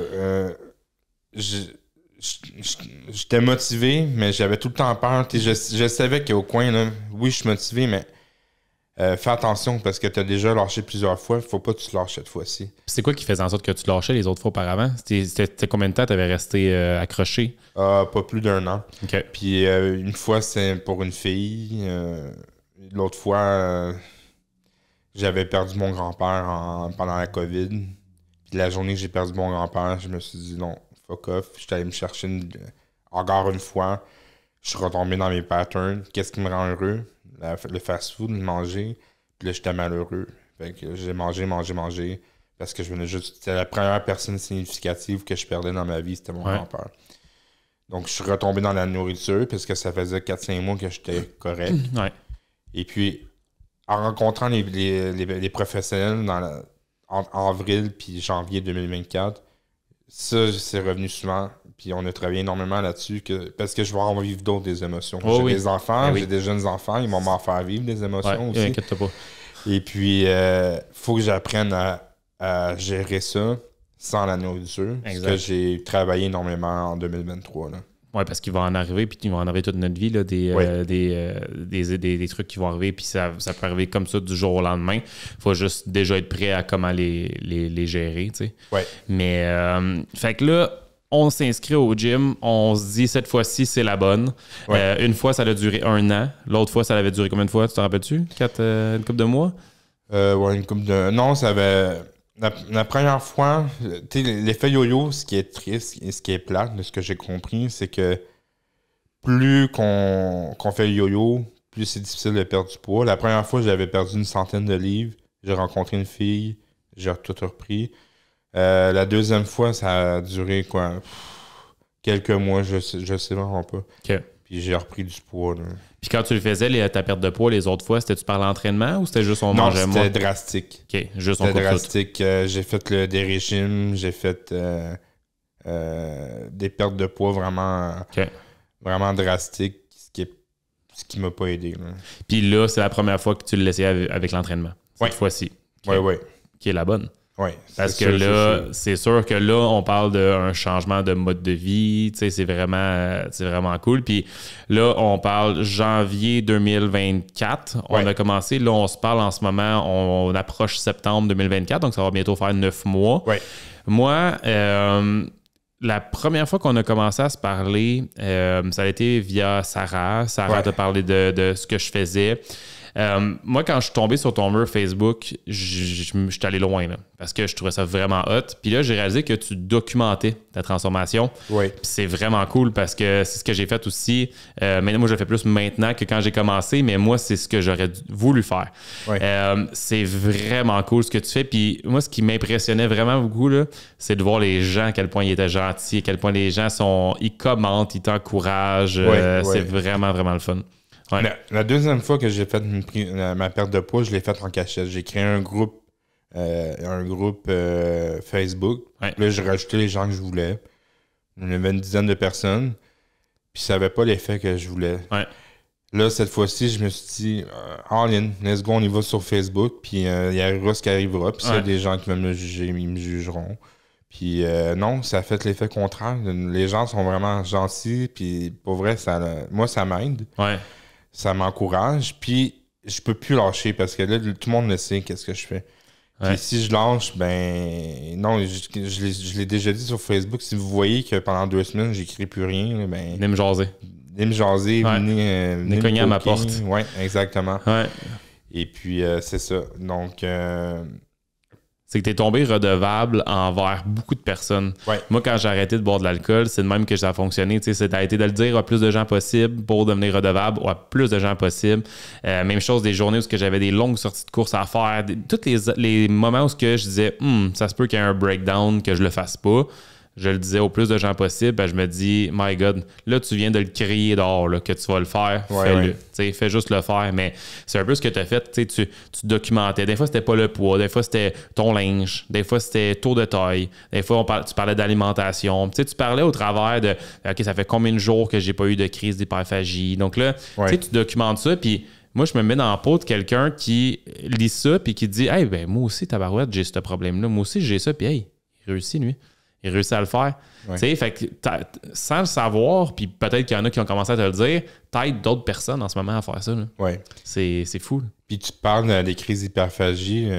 J'étais motivé, mais j'avais tout le temps peur. Je savais qu'au coin, là, oui, je suis motivé, mais fais attention parce que tu as déjà lâché plusieurs fois. Faut pas que tu te lâches cette fois-ci. C'est quoi qui faisait en sorte que tu lâchais les autres fois auparavant? C'était combien de temps tu avais resté accroché? Pas plus d'1 an. Okay. Puis une fois, c'est pour une fille. L'autre fois, j'avais perdu mon grand-père pendant la COVID. Puis la journée que j'ai perdu mon grand-père, je me suis dit non. Fuck off. J'étais allé me chercher encore une fois. Je suis retombé dans mes patterns. Qu'est-ce qui me rend heureux? Le fast-food, le manger. Puis là, j'étais malheureux. Fait que j'ai mangé. Parce que je venais juste... C'était la première personne significative que je perdais dans ma vie, c'était mon grand-père. Donc, je suis retombé dans la nourriture parce que ça faisait 4-5 mois que j'étais correct. Ouais. Et puis, en rencontrant les professionnels en avril puis janvier 2024, ça, c'est revenu souvent. Puis on a travaillé énormément là-dessus parce que je vais en vivre d'autres des émotions. J'ai des enfants, j'ai des jeunes enfants, ils vont m'en faire vivre des émotions aussi. Inquiète pas. Et puis, faut que j'apprenne à gérer ça sans la nourriture. Parce que j'ai travaillé énormément en 2023. Oui, parce qu'il va en arriver, puis il va en arriver toute notre vie, là, des trucs qui vont arriver, puis ça peut arriver comme ça du jour au lendemain. Il faut juste déjà être prêt à comment les gérer, tu sais. Ouais. Mais, fait que là, on s'inscrit au gym, on se dit cette fois-ci, c'est la bonne. Ouais. Une fois, ça a duré 1 an. L'autre fois, ça avait duré combien de fois? Tu t'en rappelles-tu? Une couple de mois? Ouais, une couple de... Non, ça avait... La première fois, l'effet yo-yo, ce qui est triste et ce qui est plate, de ce que j'ai compris, c'est que plus qu'on fait le yo-yo, plus c'est difficile de perdre du poids. La première fois, j'avais perdu une centaine de livres. J'ai rencontré une fille, j'ai tout repris. La deuxième fois, ça a duré quelques mois, je sais vraiment pas. Okay. Puis j'ai repris du poids. Là. Puis quand tu le faisais, ta perte de poids les autres fois, c'était-tu par l'entraînement ou c'était juste on mangeait moins? Non, c'était drastique. OK, juste on C'était drastique. J'ai fait des régimes, j'ai fait des pertes de poids vraiment drastiques, ce qui m'a pas aidé. Là. Puis là, c'est la première fois que tu le laissais avec l'entraînement, cette fois-ci. Oui. Qui est la bonne. Oui. Parce que là, c'est sûr que là, on parle d'un changement de mode de vie. Tu sais, c'est vraiment cool. Puis là, on parle janvier 2024. On a commencé. Là, on se parle en ce moment. On approche septembre 2024. Donc, ça va bientôt faire 9 mois. Oui. Moi, la première fois qu'on a commencé à se parler, ça a été via Sarah. Sarah t'a parlé de ce que je faisais. Moi, quand je suis tombé sur ton mur Facebook, je suis allé loin, là, parce que je trouvais ça vraiment hot. Puis là, j'ai réalisé que tu documentais ta transformation. Oui. Puis c'est vraiment cool parce que c'est ce que j'ai fait aussi. Mais moi, je le fais plus maintenant que quand j'ai commencé, mais moi, c'est ce que j'aurais voulu faire. Oui. C'est vraiment cool ce que tu fais. Puis moi, ce qui m'impressionnait vraiment beaucoup, là, c'est de voir les gens, à quel point ils étaient gentils, à quel point les gens ils commentent, ils t'encouragent. C'est vraiment, vraiment le fun. Ouais. La deuxième fois que j'ai fait ma perte de poids, je l'ai faite en cachette. J'ai créé un groupe Facebook. Ouais. Là, j'ai rajouté les gens que je voulais. Il y avait une dizaine de personnes. Puis ça n'avait pas l'effet que je voulais. Ouais. Là, cette fois-ci, je me suis dit, all in, let's go, on y va sur Facebook. Puis il arrivera ce qui arrivera. Puis s'il y a des gens qui veulent me juger, ils me jugeront. Puis non, ça a fait l'effet contraire. Les gens sont vraiment gentils. Puis pour vrai, moi, ça m'aide. Ouais. Ça m'encourage, puis je peux plus lâcher parce que là, tout le monde le sait, qu'est-ce que je fais. Puis si je lâche, ben non, je l'ai déjà dit sur Facebook, si vous voyez que pendant 2 semaines, j'écris plus rien, là, ben... Venez me jaser. Venez me jaser, venez cogner à ma porte. Oui, exactement. Ouais. Et puis, c'est ça. Donc... c'est que tu es tombé redevable envers beaucoup de personnes. Ouais. Moi, quand j'ai arrêté de boire de l'alcool, c'est de même que ça a fonctionné. C'est d'arrêter de le dire à plus de gens possible pour devenir redevable ou à plus de gens possible. Même chose des journées où j'avais des longues sorties de course à faire. Tous les moments où je disais ça se peut qu'il y ait un breakdown, que je le fasse pas. Je le disais au plus de gens possible, ben je me dis, my God, là, tu viens de le crier dehors, là, que tu vas le faire, fais-le. Fais juste le faire. Mais c'est un peu ce que tu as fait. Tu documentais. Des fois, c'était pas le poids. Des fois, c'était ton linge. Des fois, c'était tour de taille. Des fois, tu parlais d'alimentation. Tu parlais au travers de, OK, ça fait combien de jours que j'ai pas eu de crise d'hyperphagie. Donc là, tu documentes ça, puis moi, je me mets dans la peau de quelqu'un qui lit ça, puis qui dit, hey, ben moi aussi, tabarouette, j'ai ce problème-là. Moi aussi, j'ai ça, puis hey, il réussit, lui. Il réussit à le faire. Tu sais, fait que sans le savoir, puis peut-être qu'il y en a qui ont commencé à te le dire, t'aides d'autres personnes en ce moment à faire ça. Oui. C'est fou. Là. Puis tu parles des crises d'hyperphagie.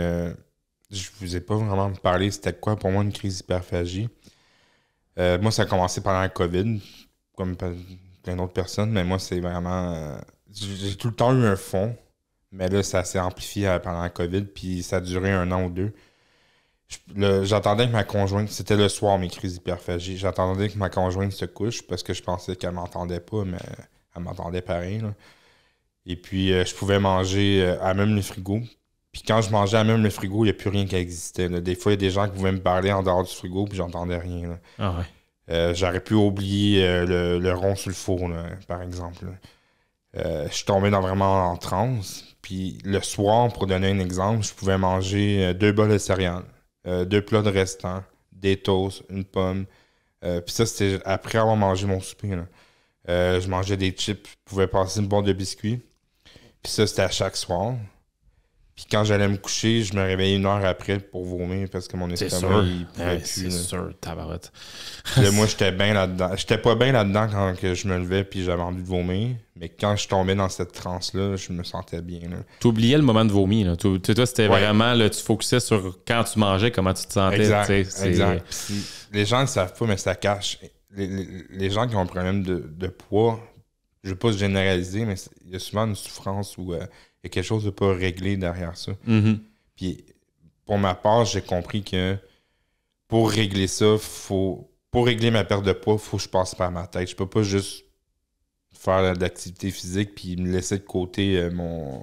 Je vous ai pas vraiment parlé c'était quoi pour moi une crise d'hyperphagie. Moi, ça a commencé pendant la COVID, comme plein d'autres personnes, mais moi, c'est vraiment... j'ai tout le temps eu un fond, mais là, ça s'est amplifié pendant la COVID, puis ça a duré 1 an ou 2. J'attendais que ma conjointe, c'était le soir mes crises d'hyperphagie, j'attendais que ma conjointe se couche parce que je pensais qu'elle m'entendait pas, mais elle m'entendait pareil. Là. Et puis je pouvais manger à même le frigo. Puis quand je mangeais à même le frigo, il n'y a plus rien qui existait. Là. Des fois, il y a des gens qui pouvaient me parler en dehors du frigo, puis j'entendais rien. Là. Ah ouais. J'aurais pu oublier le rond sur le four, là, par exemple. Je suis tombé vraiment en transe. Puis le soir, pour donner un exemple, je pouvais manger 2 bols de céréales. 2 plats de restants, des toasts, une pomme. Puis ça, c'était après avoir mangé mon souper. Là. Je mangeais des chips, je pouvais passer une boîte de biscuits. Puis ça, c'était à chaque soir. Puis quand j'allais me coucher, je me réveillais 1 heure après pour vomir parce que mon estomac, il pouvait plus. C'est sûr, tabarotte. Là, moi, j'étais bien là-dedans. J'étais pas bien là-dedans quand que je me levais puis j'avais envie de vomir. Mais quand je tombais dans cette transe-là, je me sentais bien. Tu oubliais le moment de vomi. Là. Toi, c'était vraiment, là, tu focusais sur quand tu mangeais, comment tu te sentais. Exact. Puis, les gens ne savent pas, mais ça cache. Les gens qui ont un problème de poids, je ne veux pas se généraliser, mais il y a souvent une souffrance où il y a quelque chose de pas réglé derrière ça. Mm-hmm. Puis, pour ma part, j'ai compris que pour régler ça, pour régler ma perte de poids, il faut que je passe par ma tête. Je peux pas juste faire de l'activité physique puis me laisser de côté mon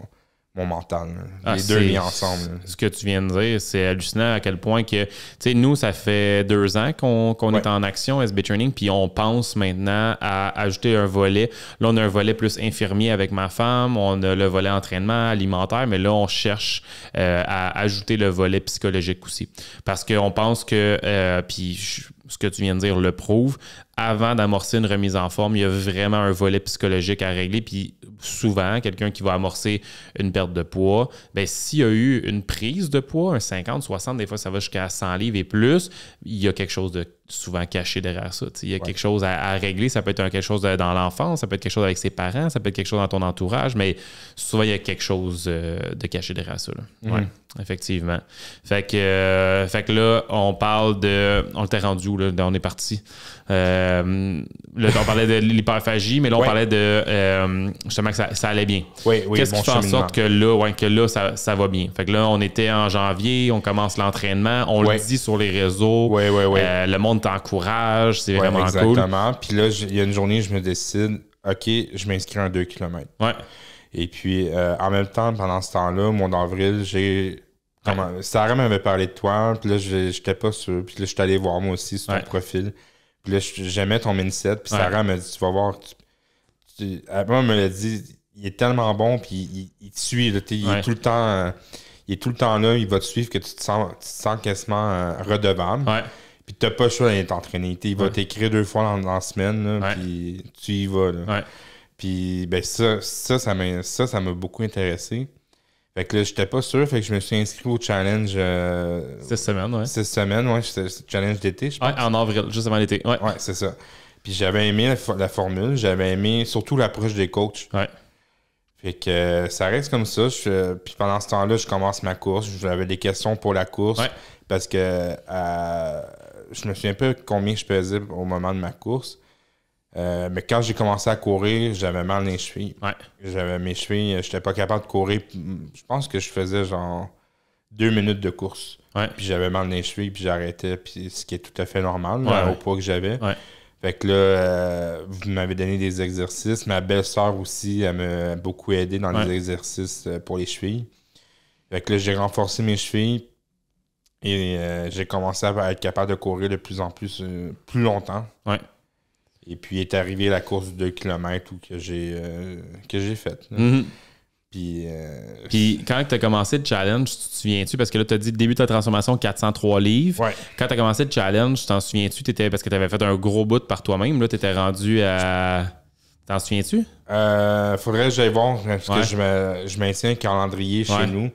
mental. Les deux mis ensemble. Là. Ce que tu viens de dire, c'est hallucinant à quel point que, tu sais, nous, ça fait 2 ans qu'on est en action SB Training, puis on pense maintenant à ajouter un volet. Là, on a un volet plus infirmier avec ma femme, on a le volet entraînement alimentaire, mais là, on cherche à ajouter le volet psychologique aussi. Parce qu'on pense que, puis ce que tu viens de dire le prouve, avant d'amorcer une remise en forme, il y a vraiment un volet psychologique à régler. Puis souvent, quelqu'un qui va amorcer une perte de poids, bien, s'il y a eu une prise de poids, un 50, 60, des fois ça va jusqu'à 100 livres et plus, il y a quelque chose de souvent caché derrière ça. Il y a quelque chose à régler. Ça peut être quelque chose dans l'enfance, ça peut être quelque chose avec ses parents, ça peut être quelque chose dans ton entourage, mais souvent il y a quelque chose de caché derrière ça. Là. Ouais, effectivement. Fait que là, on parle de... On l'était rendu où, là? On est parti. Là, on parlait de l'hyperphagie, mais là, on parlait de justement que ça allait bien. Oui, qu'est-ce qui fait en sorte que là, ça va bien? Fait que là, on était en janvier, on commence l'entraînement, on le dit sur les réseaux. Le monde t'encourage, c'est vraiment cool. Exactement. Puis là, il y a une journée, je me décide, OK, je m'inscris en 2 km. Ouais. Et puis, en même temps, pendant ce temps-là, au mois d'avril, Sarah m'avait parlé de toi, puis là, j'étais pas sûr. Puis là, je suis allé voir moi aussi sur ton profil. Puis là, j'aimais ton mindset. Puis Sarah m'a dit, tu vas voir. Moi, elle me l'a dit, il est tellement bon, puis il te suit. Là, il est tout le temps... il est tout le temps là, il va te suivre, que tu te sens quasiment redevable. Ouais. Puis t'as pas le choix d'aller t'entraîner. Il va t'écrire 2 fois dans la semaine, là, puis tu y vas. Là. Ouais. Puis ben ça m'a beaucoup intéressé. Fait que là, j'étais pas sûr, fait que je me suis inscrit au challenge... 6 semaines, ouais. 6 semaines, ouais. C'était challenge d'été, je pense. Ouais, en avril, juste avant l'été. Ouais, c'est ça. Puis j'avais aimé la formule, j'avais aimé surtout l'approche des coachs. Ouais. Fait que ça reste comme ça. Puis pendant ce temps-là, je commence ma course. J'avais des questions pour la course. Ouais. Parce que je me souviens pas combien je pesais au moment de ma course. Mais quand j'ai commencé à courir, j'avais mal dans les chevilles. Ouais. J'avais mes chevilles, j'étais pas capable de courir. Je pense que je faisais genre 2 minutes de course. Ouais. Puis j'avais mal dans les chevilles, puis j'arrêtais. Puis ce qui est tout à fait normal, là, au poids que j'avais. Ouais. Fait que là, vous m'avez donné des exercices. Ma belle-sœur aussi, elle m'a beaucoup aidé dans les exercices pour les chevilles. Fait que là, j'ai renforcé mes chevilles et j'ai commencé à être capable de courir de plus en plus longtemps. Ouais. Et puis est arrivée la course de 2 km que j'ai faite. Mm-hmm. Puis quand tu as commencé le challenge, tu te souviens-tu? Parce que là, tu as dit le début de ta transformation, 403 livres. Ouais. Quand tu as commencé le challenge, t'en souviens-tu? Parce que tu avais fait un gros bout par toi-même. Là, tu étais rendu à... T'en souviens-tu? Faudrait que j'aille voir, parce que je maintiens un calendrier chez nous.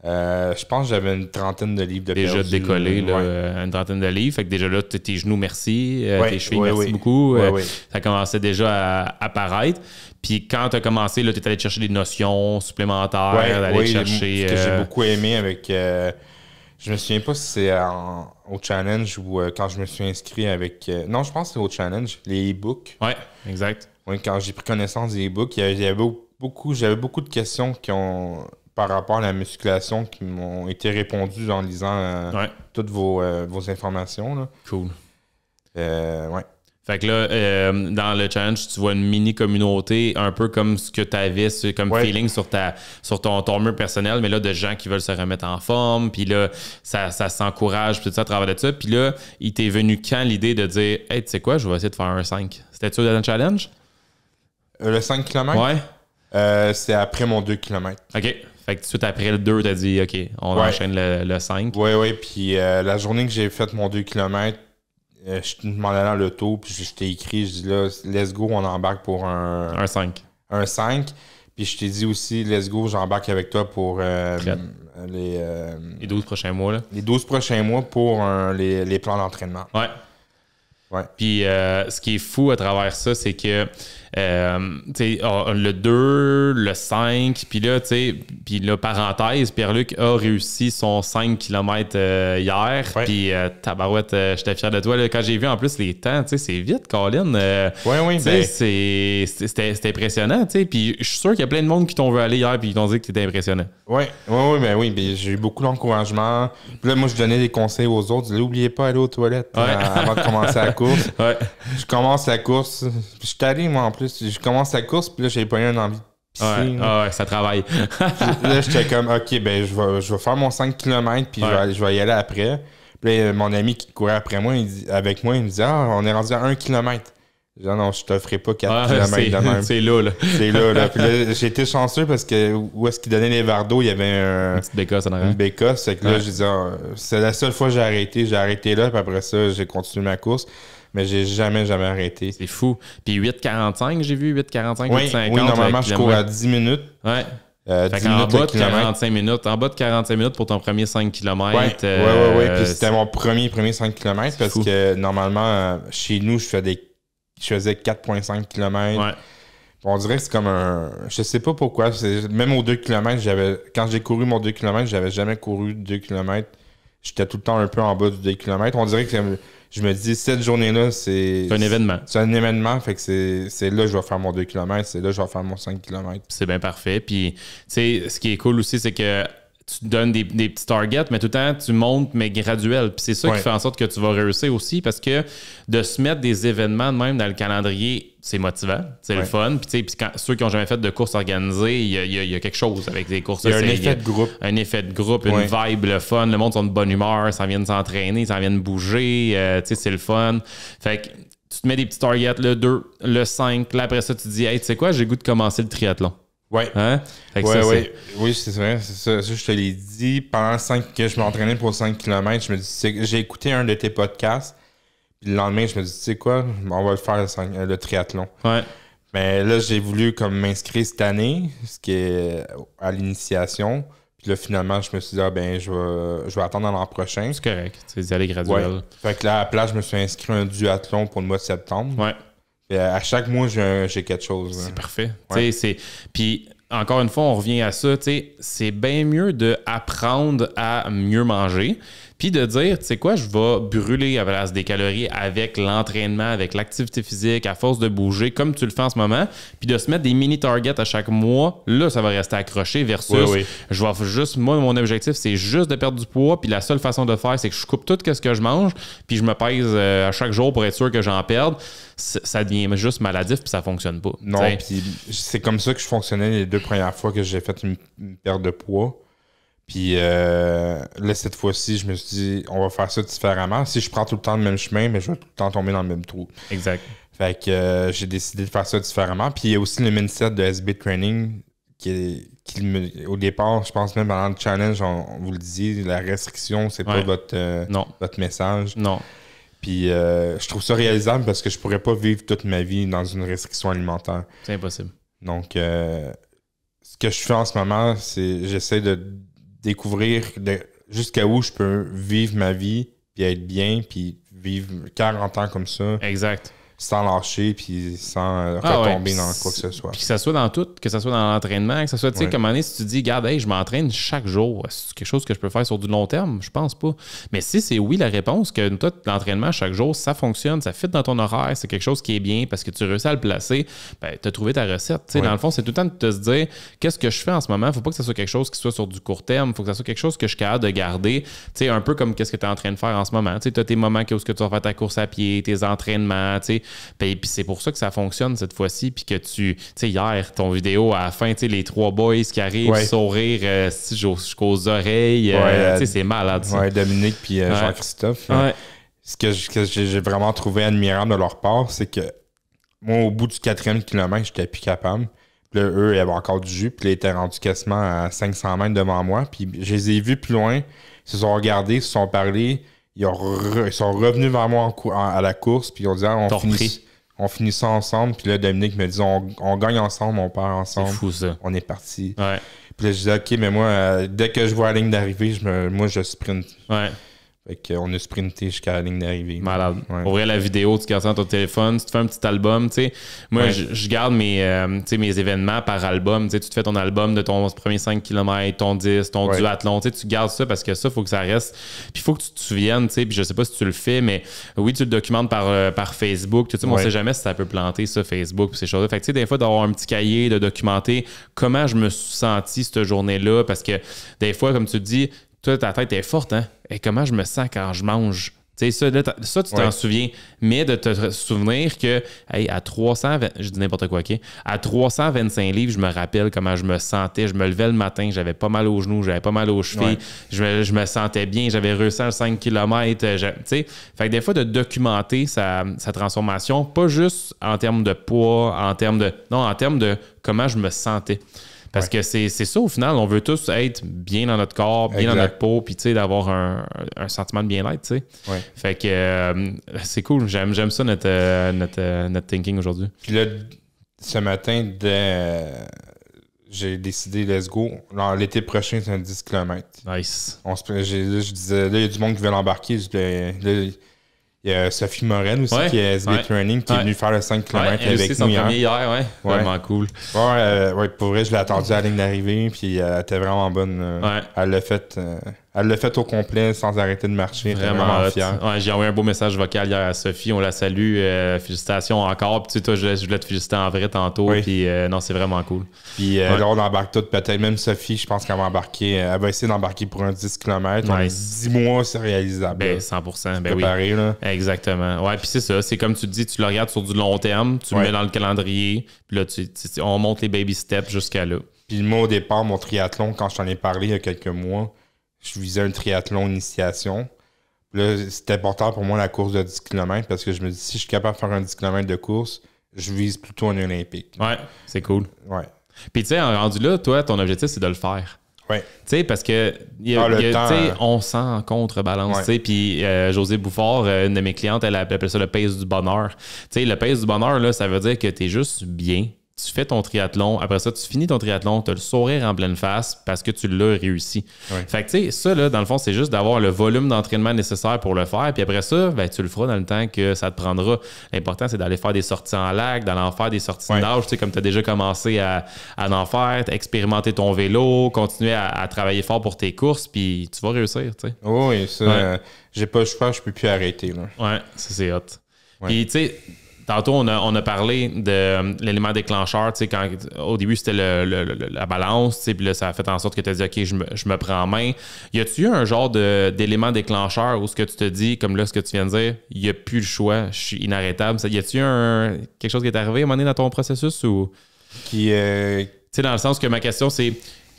Je pense que j'avais une 30aine de livres de déjà perdu. Décollé, là, une 30aine de livres. Fait que déjà là, tes genoux, merci. Tes chevilles, merci beaucoup. Ça commençait déjà à apparaître. Puis quand tu as commencé, tu es allé chercher des notions supplémentaires, d'aller chercher... Ce que j'ai beaucoup aimé avec... je me souviens pas si c'est au challenge ou quand je me suis inscrit avec... non, je pense que c'est au challenge, les e-books. Oui, exact. Ouais, quand j'ai pris connaissance des e-books, j'avais beaucoup de questions par rapport à la musculation qui m'ont été répondues en lisant toutes vos informations. Là. Cool. Ouais. Fait que là, dans le challenge, tu vois une mini-communauté, un peu comme ce que tu avais comme feeling sur ton mur personnel, mais là, de gens qui veulent se remettre en forme, puis là, ça s'encourage, puis tout ça à travers de ça. Puis là, il t'est venu quand l'idée de dire « Hey, tu sais quoi, je vais essayer de faire un 5 ». C'était-tu dans le challenge? Le 5 km? Ouais. C'est après mon 2 km. OK. Fait que tout de suite après le 2, t'as dit « OK, on enchaîne le 5 ». Oui. Puis la journée que j'ai fait mon 2 km, je m'en allais dans l'auto, puis je t'ai écrit, je dis là, let's go, on embarque pour un 5. Un 5. Puis je t'ai dit aussi, let's go, j'embarque avec toi pour les 12 prochains mois. Là. Les 12 prochains mois pour les plans d'entraînement. Ouais. Puis ce qui est fou à travers ça, c'est que le 2, le 5, puis là, parenthèse, Pierre-Luc a réussi son 5 km hier. Puis tabarouette, j'étais fier de toi. Là, quand j'ai vu en plus les temps, c'est vite, Colin. C'était impressionnant. Puis je suis sûr qu'il y a plein de monde qui t'ont vu aller hier puis qui t'ont dit que t'étais impressionnant. Oui, j'ai eu beaucoup d'encouragement. Puis là, moi, je donnais des conseils aux autres. N'oubliez pas d'aller aux toilettes avant de commencer la course. Je commence la course. Je suis allé, moi, en plus. Je commence la course, puis là, j'ai pas eu une envie de pisser. Ça travaille. Là, j'étais comme, OK, ben, je vais faire mon 5 km, puis je vais y aller après. Puis là, mon ami qui courait après moi, avec moi, il me dit, on est rendu à 1 km. Genre, non, je t'offrais pas 4 km de même. C'est là, là. C'est là, là. Puis là, j'ai été chanceux parce que où est-ce qu'ils donnaient les verres d'eau, il y avait une petite bécasse en arrière. Une bécasse. C'est que là, j'ai dit, c'est la seule fois que j'ai arrêté. J'ai arrêté là, puis après ça, j'ai continué ma course. Mais j'ai jamais arrêté. C'est fou. Puis 8,45, j'ai vu, 8,45, oui, 8,50. Oui, normalement, je cours à 10 minutes. Ouais. 10 en minutes bas de 45 minutes. En bas de 45 minutes pour ton premier 5 km. Oui. Puis c'était mon premier 5 km parce fou. que normalement, chez nous, je faisais 4,5 km. Ouais. On dirait que c'est comme un... Je sais pas pourquoi. Même aux 2 km, quand j'ai couru mon 2 km, j'avais jamais couru 2 km. J'étais tout le temps un peu en bas du 2 km. On dirait que je me dis, cette journée-là, c'est un événement. C'est un événement, fait que c'est là que je vais faire mon 2 km, c'est là que je vais faire mon 5 km. C'est bien parfait. Puis, tu sais, ce qui est cool aussi, c'est que tu te donnes des petits targets, mais tout le temps, tu montes, mais graduel. Puis c'est ça qui fait en sorte que tu vas réussir aussi, parce que de se mettre des événements de même dans le calendrier, c'est motivant, c'est le fun. Puis ceux qui n'ont jamais fait de course organisée, il y a quelque chose avec des courses. Il y a un effet de groupe. Un effet de groupe, une vibe, le fun. Le monde sont de bonne humeur, ça vient de s'entraîner, ça vient de bouger. C'est le fun. Fait que tu te mets des petits targets, le 2, le 5. Là, après ça, tu te dis, hey, tu sais quoi, j'ai le goût de commencer le triathlon. Oui. Hein? Oui, c'est vrai. C'est ça, je te l'ai dit. Pendant que je m'entraînais pour 5 km, je me dis, j'ai écouté un de tes podcasts. Puis le lendemain, je me dis, tu sais quoi, on va le faire le triathlon. Ouais. Mais là, j'ai voulu comme m'inscrire cette année, ce qui est à l'initiation. Puis là, finalement, je me suis dit, je vais attendre l'an prochain. C'est correct. C'est d'y aller graduel. Ouais. Fait que là, à la place, je me suis inscrit à un duathlon pour le mois de septembre. Ouais. Et à chaque mois, j'ai quelque chose. C'est parfait. Ouais. Puis, encore une fois, on revient à ça. C'est bien mieux d'apprendre à mieux manger. Puis de dire, tu sais quoi, je vais brûler à place des calories avec l'entraînement, avec l'activité physique, à force de bouger, comme tu le fais en ce moment. Puis de se mettre des mini-targets à chaque mois. Là, ça va rester accroché versus, je vais juste, moi, mon objectif, c'est juste de perdre du poids. Puis la seule façon de faire, c'est que je coupe tout ce que je mange. Puis je me pèse à chaque jour pour être sûr que j'en perde. Ça devient juste maladif, puis ça fonctionne pas. Non, puis c'est comme ça que je fonctionnais les 2 premières fois que j'ai fait une perte de poids. Puis là, cette fois-ci, je me suis dit, on va faire ça différemment. Si je prends tout le temps le même chemin, mais je vais tout le temps tomber dans le même trou. Exact. Fait que j'ai décidé de faire ça différemment. Puis il y a aussi le mindset de SB Training au départ, je pense même pendant le challenge, on vous le dit, la restriction, c'est pas votre message. Non. Puis je trouve ça réalisable parce que je pourrais pas vivre toute ma vie dans une restriction alimentaire. C'est impossible. Donc, ce que je fais en ce moment, c'est j'essaie de découvrir jusqu'à où je peux vivre ma vie, puis être bien, puis vivre 40 ans comme ça. Exact. Sans lâcher, puis sans retomber dans quoi que ce soit. Puis que ça soit dans tout, que ça soit dans l'entraînement, que ça soit, tu sais, comme année, si tu dis, regarde, hey, je m'entraîne chaque jour, c'est quelque chose que je peux faire sur du long terme? Je pense pas. Mais si c'est oui la réponse, que toi, l'entraînement chaque jour, ça fonctionne, ça fit dans ton horaire, c'est quelque chose qui est bien parce que tu réussis à le placer, ben, tu as trouvé ta recette. Tu sais, dans le fond, c'est tout le temps de te se dire, qu'est-ce que je fais en ce moment? Faut pas que ça soit quelque chose qui soit sur du court terme, faut que ça soit quelque chose que je suis capable de garder, tu sais, un peu comme qu'est-ce que tu es en train de faire en ce moment. Tu sais, tu as tes moments où tu vas faire ta course à pied, tes entraînements, tu sais, puis c'est pour ça que ça fonctionne cette fois-ci, puis que tu sais, hier, ton vidéo à la fin, tu sais, les 3 boys qui arrivent, sourire jusqu'aux oreilles, tu sais, c'est malade ça. Ouais, Dominique puis Jean-Christophe. Ce que j'ai vraiment trouvé admirable de leur part, c'est que moi, au bout du 4e kilomètre, j'étais plus capable. Puis là, eux, ils avaient encore du jus, puis là, ils étaient rendus quasiment à 500 mètres devant moi, puis je les ai vus plus loin, ils se sont regardés, ils se sont parlé, ils sont revenus vers moi à la course, puis ils ont dit, on finit ça ensemble. Puis là, Dominique me dit, on gagne ensemble, on perd ensemble. C'est fou, ça. On est parti. Ouais. Puis là, je dis, OK, mais moi, dès que je vois la ligne d'arrivée, je sprint. Ouais. Fait qu'on a sprinté jusqu'à la ligne d'arrivée. Malade. Pour vrai, la vidéo, tu gardes ça dans ton téléphone, tu te fais un petit album, tu sais. Moi, je garde mes événements par album. Tu sais, tu te fais ton album de ton premier 5 km, ton 10, ton duathlon. Tu sais, tu gardes ça parce que ça, il faut que ça reste. Puis il faut que tu te souviennes, tu sais. Puis je sais pas si tu le fais, mais oui, tu le documentes par Facebook. Tu sais, on sait jamais si ça peut planter, ça, Facebook, puis ces choses-là. Fait que, tu sais, des fois, d'avoir un petit cahier, de documenter comment je me suis senti cette journée-là. Parce que des fois, comme tu te dis, toi, ta tête est forte, hein? Et comment je me sens quand je mange? Tu sais, ça, là, ça, tu t'en souviens. Mais de te souvenir que, hey, à 320, je dis n'importe quoi, OK? À 325 livres, je me rappelle comment je me sentais. Je me levais le matin, j'avais pas mal aux genoux, j'avais pas mal aux chevilles. Je me sentais bien, j'avais réussi à 5 km. Tu sais, fait que des fois, de documenter sa transformation, pas juste en termes de poids, en termes de comment je me sentais. Parce que c'est ça, au final, on veut tous être bien dans notre corps, bien dans notre peau, puis tu sais, d'avoir un sentiment de bien-être, tu sais. Ouais. Fait que c'est cool, j'aime ça notre thinking aujourd'hui. Puis là, ce matin, j'ai décidé, let's go. L'été prochain, c'est un 10 km. Nice. Je disais, là, il y a du monde qui veut l'embarquer. Il y a Sophie Morel aussi, qui est SB Training, qui est venue faire le 5 km avec nous hier. Vraiment cool. Pour vrai, je l'ai attendue à la ligne d'arrivée, puis elle était vraiment bonne. Elle l'a fait au complet sans arrêter de marcher. Vraiment fière. J'ai envoyé un beau message vocal hier à Sophie. On la salue. Félicitations encore. Puis, tu sais, toi, je voulais te féliciter en vrai tantôt. Puis non, c'est vraiment cool. Puis là, on embarque toutes. Peut-être même Sophie, je pense qu'elle va embarquer. Elle va essayer d'embarquer pour un 10 km. Nice. 10 mois, c'est réalisable. 100%. Préparé, là. Exactement. Ouais, puis c'est ça. C'est comme tu dis, tu le regardes sur du long terme. Tu le mets dans le calendrier. Puis là, on monte les baby steps jusqu'à là. Puis moi, au départ, mon triathlon, quand je t'en ai parlé il y a quelques mois, je visais un triathlon initiation. Là, c'était important pour moi la course de 10 km parce que je me dis, si je suis capable de faire un 10 km de course, je vise plutôt un olympique. Ouais, c'est cool. Ouais. Puis tu sais, rendu là, toi, ton objectif, c'est de le faire. Ouais. Tu sais, parce que on sent en contrebalance. Ouais. Puis José Bouffard, une de mes clientes, elle appelle ça le pace du bonheur. Tu sais, le pace du bonheur, là, ça veut dire que tu es juste bien. Tu fais ton triathlon, après ça, tu finis ton triathlon, tu as le sourire en pleine face parce que tu l'as réussi. Ouais. Fait que, tu sais, ça, là, dans le fond, c'est juste d'avoir le volume d'entraînement nécessaire pour le faire. Puis après ça, ben, tu le feras dans le temps que ça te prendra. L'important, c'est d'aller faire des sorties en lac, d'aller en faire des sorties de nage, tu sais, comme tu as déjà commencé à en faire, expérimenter ton vélo, continuer à travailler fort pour tes courses, puis tu vas réussir, tu sais. Oui, ça, j'ai pas le choix, je peux plus arrêter, là. Ouais, ça, c'est hot. Puis, tu sais, tantôt, on a parlé de l'élément déclencheur. Quand, au début, c'était la balance. Puis là, ça a fait en sorte que tu as dit, OK, je me prends en main. Y a-tu eu un genre d'élément déclencheur où ce que tu te dis, comme là, ce que tu viens de dire, il n'y a plus le choix, je suis inarrêtable? Y a-tu eu quelque chose qui est arrivé à un moment donné dans ton processus? Ou... Tu sais, dans le sens que ma question, c'est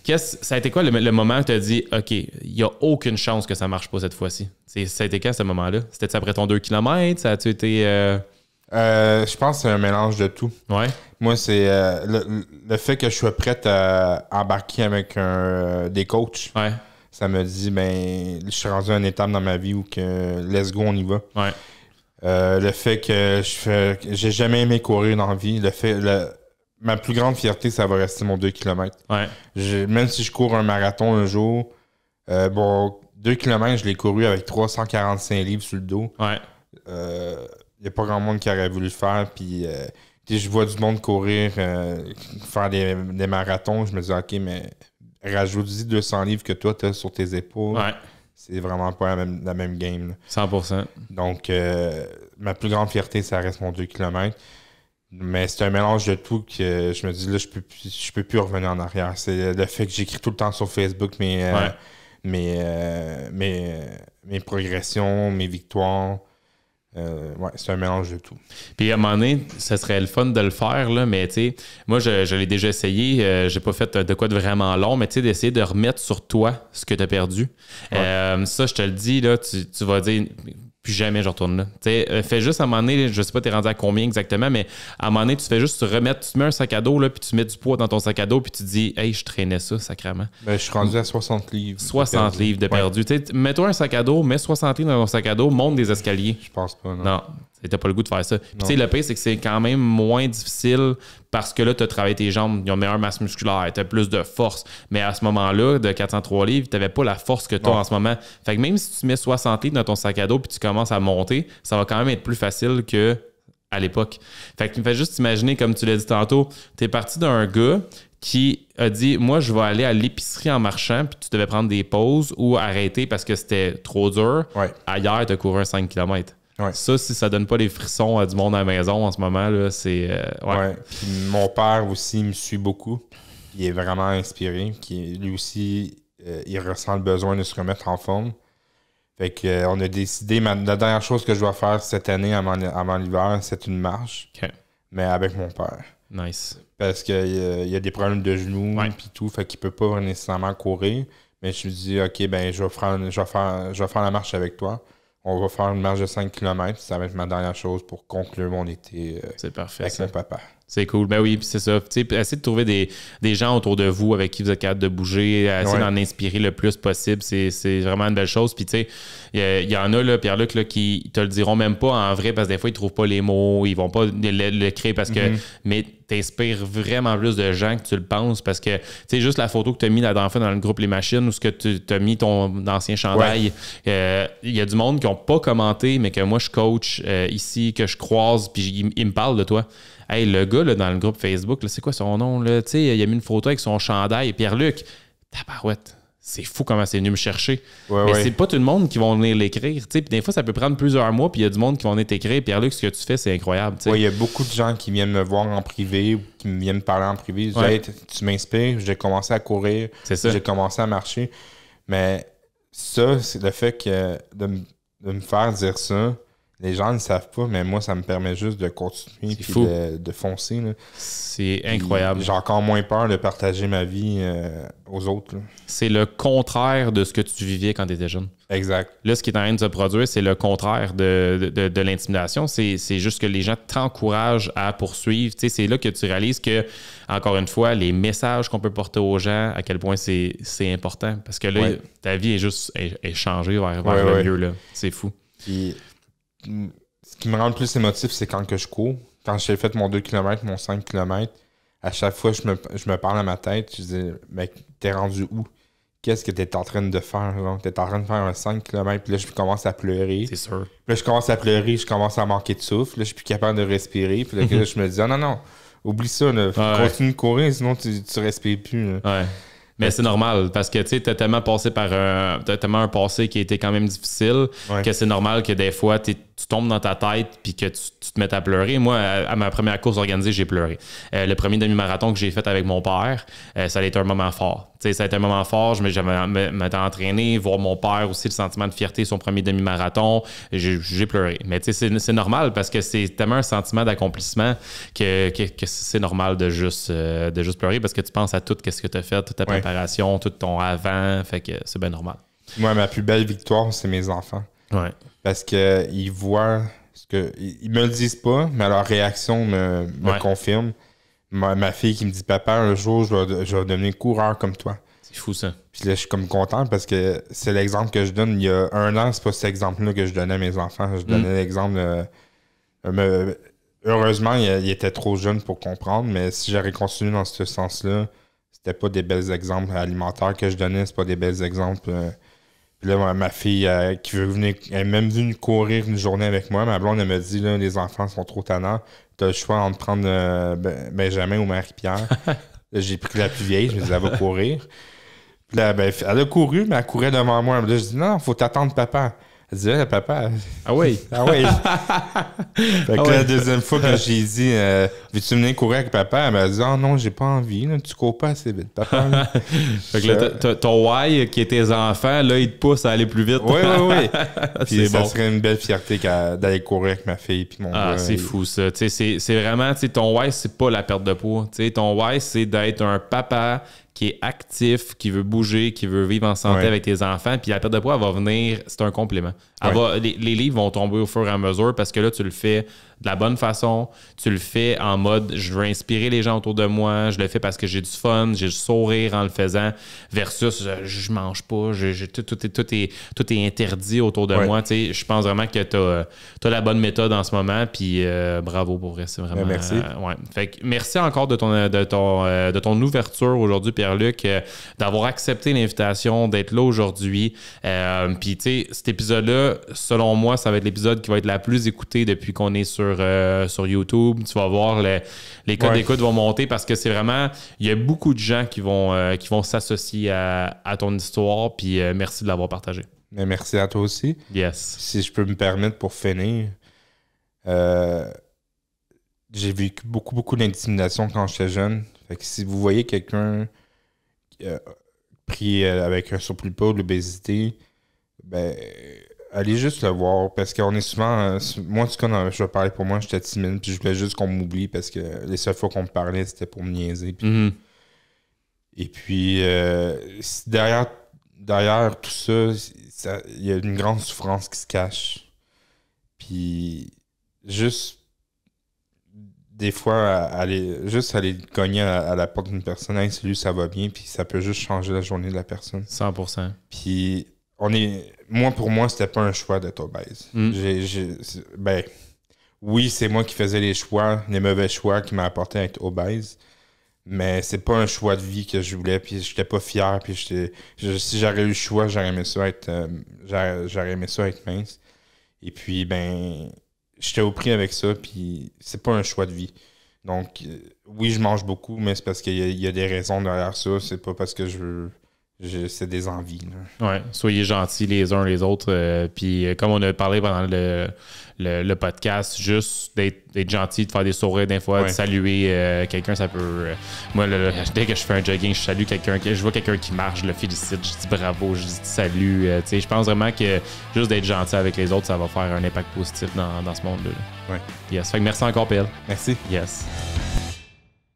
ça a été quoi le moment que tu as dit, OK, il n'y a aucune chance que ça ne marche pas cette fois-ci? Ça a été quand, ce moment-là? C'était après ton 2 km? Ça a-tu été... je pense que c'est un mélange de tout. Ouais. Moi, c'est le fait que je sois prête à embarquer avec des coachs. Ouais. Ça me dit, ben, je suis rendu à une étape dans ma vie où que let's go, on y va. Ouais. Le fait que j'ai jamais aimé courir dans la vie, ma plus grande fierté, ça va rester mon 2 km. Ouais. Même si je cours un marathon un jour, 2 km, je l'ai couru avec 345 livres sur le dos. Ouais. Il n'y a pas grand monde qui aurait voulu le faire. Puis, je vois du monde courir, faire des marathons. Je me dis, OK, mais rajoute-y 200 livres que toi, tu as sur tes épaules. Ouais. C'est vraiment pas la même game. Là. 100%. Donc, ma plus grande fierté, ça reste mon 2 km. Mais c'est un mélange de tout que je me dis, là, je peux plus revenir en arrière. C'est le fait que j'écris tout le temps sur Facebook mes progressions, mes victoires. C'est un mélange de tout. Puis à un moment donné, ce serait le fun de le faire, là, mais tu sais, moi, je l'ai déjà essayé. J'ai pas fait de quoi de vraiment long, mais tu sais, d'essayer de remettre sur toi ce que tu as perdu. Ouais. Ça, je te le dis, là, tu vas dire... Puis jamais je retourne là. Fais juste à un moment donné, je sais pas t'es rendu à combien exactement, mais à un moment donné, tu fais juste tu te mets un sac à dos, là, puis tu mets du poids dans ton sac à dos, puis tu te dis, hey, je traînais ça, sacrément. Ben, je suis rendu à 60 livres. 60 livres de perdu. Ouais. Mets-toi un sac à dos, mets 60 livres dans ton sac à dos, monte des escaliers. Je pense pas, non. Non. T'as pas le goût de faire ça. Puis tu sais, le pire, c'est que c'est quand même moins difficile parce que là, tu as travaillé tes jambes, ils ont une meilleure masse musculaire, tu as plus de force. Mais à ce moment-là, de 403 livres, tu n'avais pas la force que tu as en ce moment. Fait que même si tu mets 60 livres dans ton sac à dos puis tu commences à monter, ça va quand même être plus facile qu'à l'époque. Fait que tu me fais juste imaginer, comme tu l'as dit tantôt, tu es parti d'un gars qui a dit, moi, je vais aller à l'épicerie en marchant, puis tu devais prendre des pauses ou arrêter parce que c'était trop dur. Ouais. Ailleurs, tu as couru un 5 km. Ouais. Ça, si ça donne pas les frissons à du monde à la maison en ce moment, là, c'est... ouais. Puis mon père aussi me suit beaucoup. Il est vraiment inspiré. Lui aussi, il ressent le besoin de se remettre en forme. Fait que, on a décidé, la dernière chose que je dois faire cette année avant l'hiver, c'est une marche, mais avec mon père. Nice. Parce qu'il y a des problèmes de genoux puis tout, fait qu'il peut pas nécessairement courir. Mais je me dis, OK, ben je vais faire la marche avec toi. On va faire une marche de 5 km. Ça va être ma dernière chose pour conclure mon été c'est parfait, avec mon papa. C'est cool. Ben oui, c'est ça. T'sais, essayez de trouver des gens autour de vous avec qui vous êtes capable de bouger, essayez d'en inspirer le plus possible. C'est vraiment une belle chose. Puis tu sais, il y en a, là, Pierre-Luc, là, qui te le diront même pas en vrai parce que des fois, ils trouvent pas les mots, ils vont pas le créer parce que... Mais t'inspires vraiment plus de gens que tu le penses parce que, tu sais, juste la photo que tu as mis la dernière fois dans le groupe Les Machines ou ce que tu as mis ton ancien chandail, il y a du monde qui n'ont pas commenté, mais que moi, je coach ici, que je croise, puis il me parle de toi. Hey, le gars là, dans le groupe Facebook, c'est quoi son nom? Tu sais, il a mis une photo avec son chandail. Pierre-Luc, tabarouette. C'est fou comment c'est venu me chercher. Mais c'est pas tout le monde qui va venir l'écrire. Puis des fois, ça peut prendre plusieurs mois, puis il y a du monde qui va venir t'écrire. Pierre-Luc, ce que tu fais, c'est incroyable. Oui, il y a beaucoup de gens qui viennent me voir en privé ou qui viennent me parler en privé. Ils disent, hey, tu m'inspires, j'ai commencé à courir, j'ai commencé à marcher. Mais ça, c'est le fait que de me faire dire ça. Les gens ne le savent pas, mais moi, ça me permet juste de continuer et de foncer. C'est incroyable. J'ai encore moins peur de partager ma vie aux autres. C'est le contraire de ce que tu vivais quand tu étais jeune. Exact. Là, ce qui est en train de se produire, c'est le contraire de l'intimidation. C'est juste que les gens t'encouragent à poursuivre. Tu sais, c'est là que tu réalises que, encore une fois, les messages qu'on peut porter aux gens, à quel point c'est important. Parce que là, ta vie est juste changée vers le mieux. Là. C'est fou. Puis, ce qui me rend le plus émotif, c'est quand que je cours. Quand j'ai fait mon 2 km, mon 5 km, à chaque fois, je me parle à ma tête. Je dis, mec, t'es rendu où? Qu'est-ce que t'es en train de faire? T'es en train de faire un 5 km, puis là, je commence à pleurer. C'est sûr. Puis là, je commence à pleurer, je commence à manquer de souffle. Là, je suis plus capable de respirer. Puis là, je me dis, non, oublie ça. Là. Continue de courir, sinon tu respires plus. Là. Ouais. Mais c'est normal parce que tu sais, t'as tellement passé par un passé qui a été quand même difficile que c'est normal que des fois tu tombes dans ta tête puis que tu te mettes à pleurer. Moi, à ma première course organisée, j'ai pleuré. Le premier demi-marathon que j'ai fait avec mon père, ça a été un moment fort. T'sais, ça a été un moment fort. Je m'étais entraîné, voir mon père aussi, le sentiment de fierté, son premier demi-marathon. J'ai pleuré. Mais c'est normal parce que c'est tellement un sentiment d'accomplissement que c'est normal de juste pleurer parce que tu penses à tout ce que tu as fait, toute ta préparation, tout ton avant. Fait que c'est bien normal. Moi, ma plus belle victoire, c'est mes enfants. Ouais. Parce qu'ils voient ce que. Ils me le disent pas, mais leur réaction me confirme. Ma fille qui me dit, papa, un jour, je vais devenir coureur comme toi. C'est fou, ça. Puis là, je suis comme content parce que c'est l'exemple que je donne. Il y a 1 an, c'est pas cet exemple-là que je donnais à mes enfants. Je donnais l'exemple. Heureusement, il était trop jeune pour comprendre, mais si j'aurais continué dans ce sens-là, c'était pas des bels exemples alimentaires que je donnais, c'est pas des bels exemples. Puis là, ma fille qui veut venir, elle est même venue courir une journée avec moi. Ma blonde, elle me dit, là, les enfants sont trop tannants. T'as le choix entre prendre Benjamin ou Marie-Pierre. Là, j'ai pris la plus vieille, je me dis, elle va courir. Puis là, elle a couru, mais elle courait devant moi. Là, je dis, non, faut t'attendre papa. Elle dit, là, papa. Ah oui? Ah oui. Fait que la deuxième fois que j'ai dit, veux-tu venir courir avec papa? Elle m'a dit, oh non, j'ai pas envie. Là, tu cours pas assez vite, papa. Fait que là, ton why, qui est tes enfants, là, ils te poussent à aller plus vite. Oui. Puis ça serait une belle fierté d'aller courir avec ma fille puis mon gars. C'est fou, ça. C'est vraiment, ton why, c'est pas la perte de poids. Ton why, c'est d'être un papa qui est actif, qui veut bouger, qui veut vivre en santé avec tes enfants. Puis la perte de poids, elle va venir, c'est un complément. Les livres vont tomber au fur et à mesure parce que là, tu le fais de la bonne façon. Tu le fais en mode, je veux inspirer les gens autour de moi. Je le fais parce que j'ai du fun, j'ai du sourire en le faisant. Versus, je mange pas, tout est interdit autour de moi. Je pense vraiment que tu as la bonne méthode en ce moment. Puis bravo pour vrai, c'est vraiment... merci. Fait que merci encore de ton ouverture aujourd'hui, Pierre-Luc, d'avoir accepté l'invitation, d'être là aujourd'hui. Puis, tu sais, cet épisode-là, selon moi, ça va être l'épisode qui va être la plus écoutée depuis qu'on est sur YouTube. Tu vas voir, les codes d'écoute vont monter parce que c'est vraiment... Il y a beaucoup de gens qui vont s'associer à ton histoire. Puis, merci de l'avoir partagé. Mais merci à toi aussi. Yes. Si je peux me permettre pour finir, j'ai vécu beaucoup d'intimidation quand j'étais jeune. Fait que si vous voyez quelqu'un pris avec un surplus de poids ou de l'obésité, allez juste le voir, parce qu'on est souvent... moi, en tout cas, je vais parler pour moi, j'étais timide, puis je voulais juste qu'on m'oublie, parce que les seules fois qu'on me parlait, c'était pour me niaiser. Puis, et puis, derrière tout ça, il y a une grande souffrance qui se cache. Puis, juste, des fois, aller cogner à la porte d'une personne, hey, salut, ça va bien, puis ça peut juste changer la journée de la personne. 100%. Puis, pour moi, c'était pas un choix d'être obèse. Oui, c'est moi qui faisais les mauvais choix qui m'ont apporté à être obèse, mais c'est pas un choix de vie que je voulais, puis j'étais pas fier, puis si j'aurais eu le choix, j'aurais aimé ça être mince. Et puis, j'étais au prix avec ça, puis c'est pas un choix de vie. Donc, oui, je mange beaucoup, mais c'est parce qu'il y a des raisons derrière ça. C'est pas parce que c'est des envies. Là. Ouais, soyez gentils les uns les autres. Puis, comme on a parlé pendant le podcast, juste d'être gentil, de faire des sourires des fois, de saluer quelqu'un, ça peut... moi, dès que je fais un jogging, je salue quelqu'un, je vois quelqu'un qui marche, je le félicite, je dis bravo, je dis salut. Je pense vraiment que juste d'être gentil avec les autres, ça va faire un impact positif dans ce monde-là. Ouais. Yes. Fait que merci encore, PL. Merci. Yes.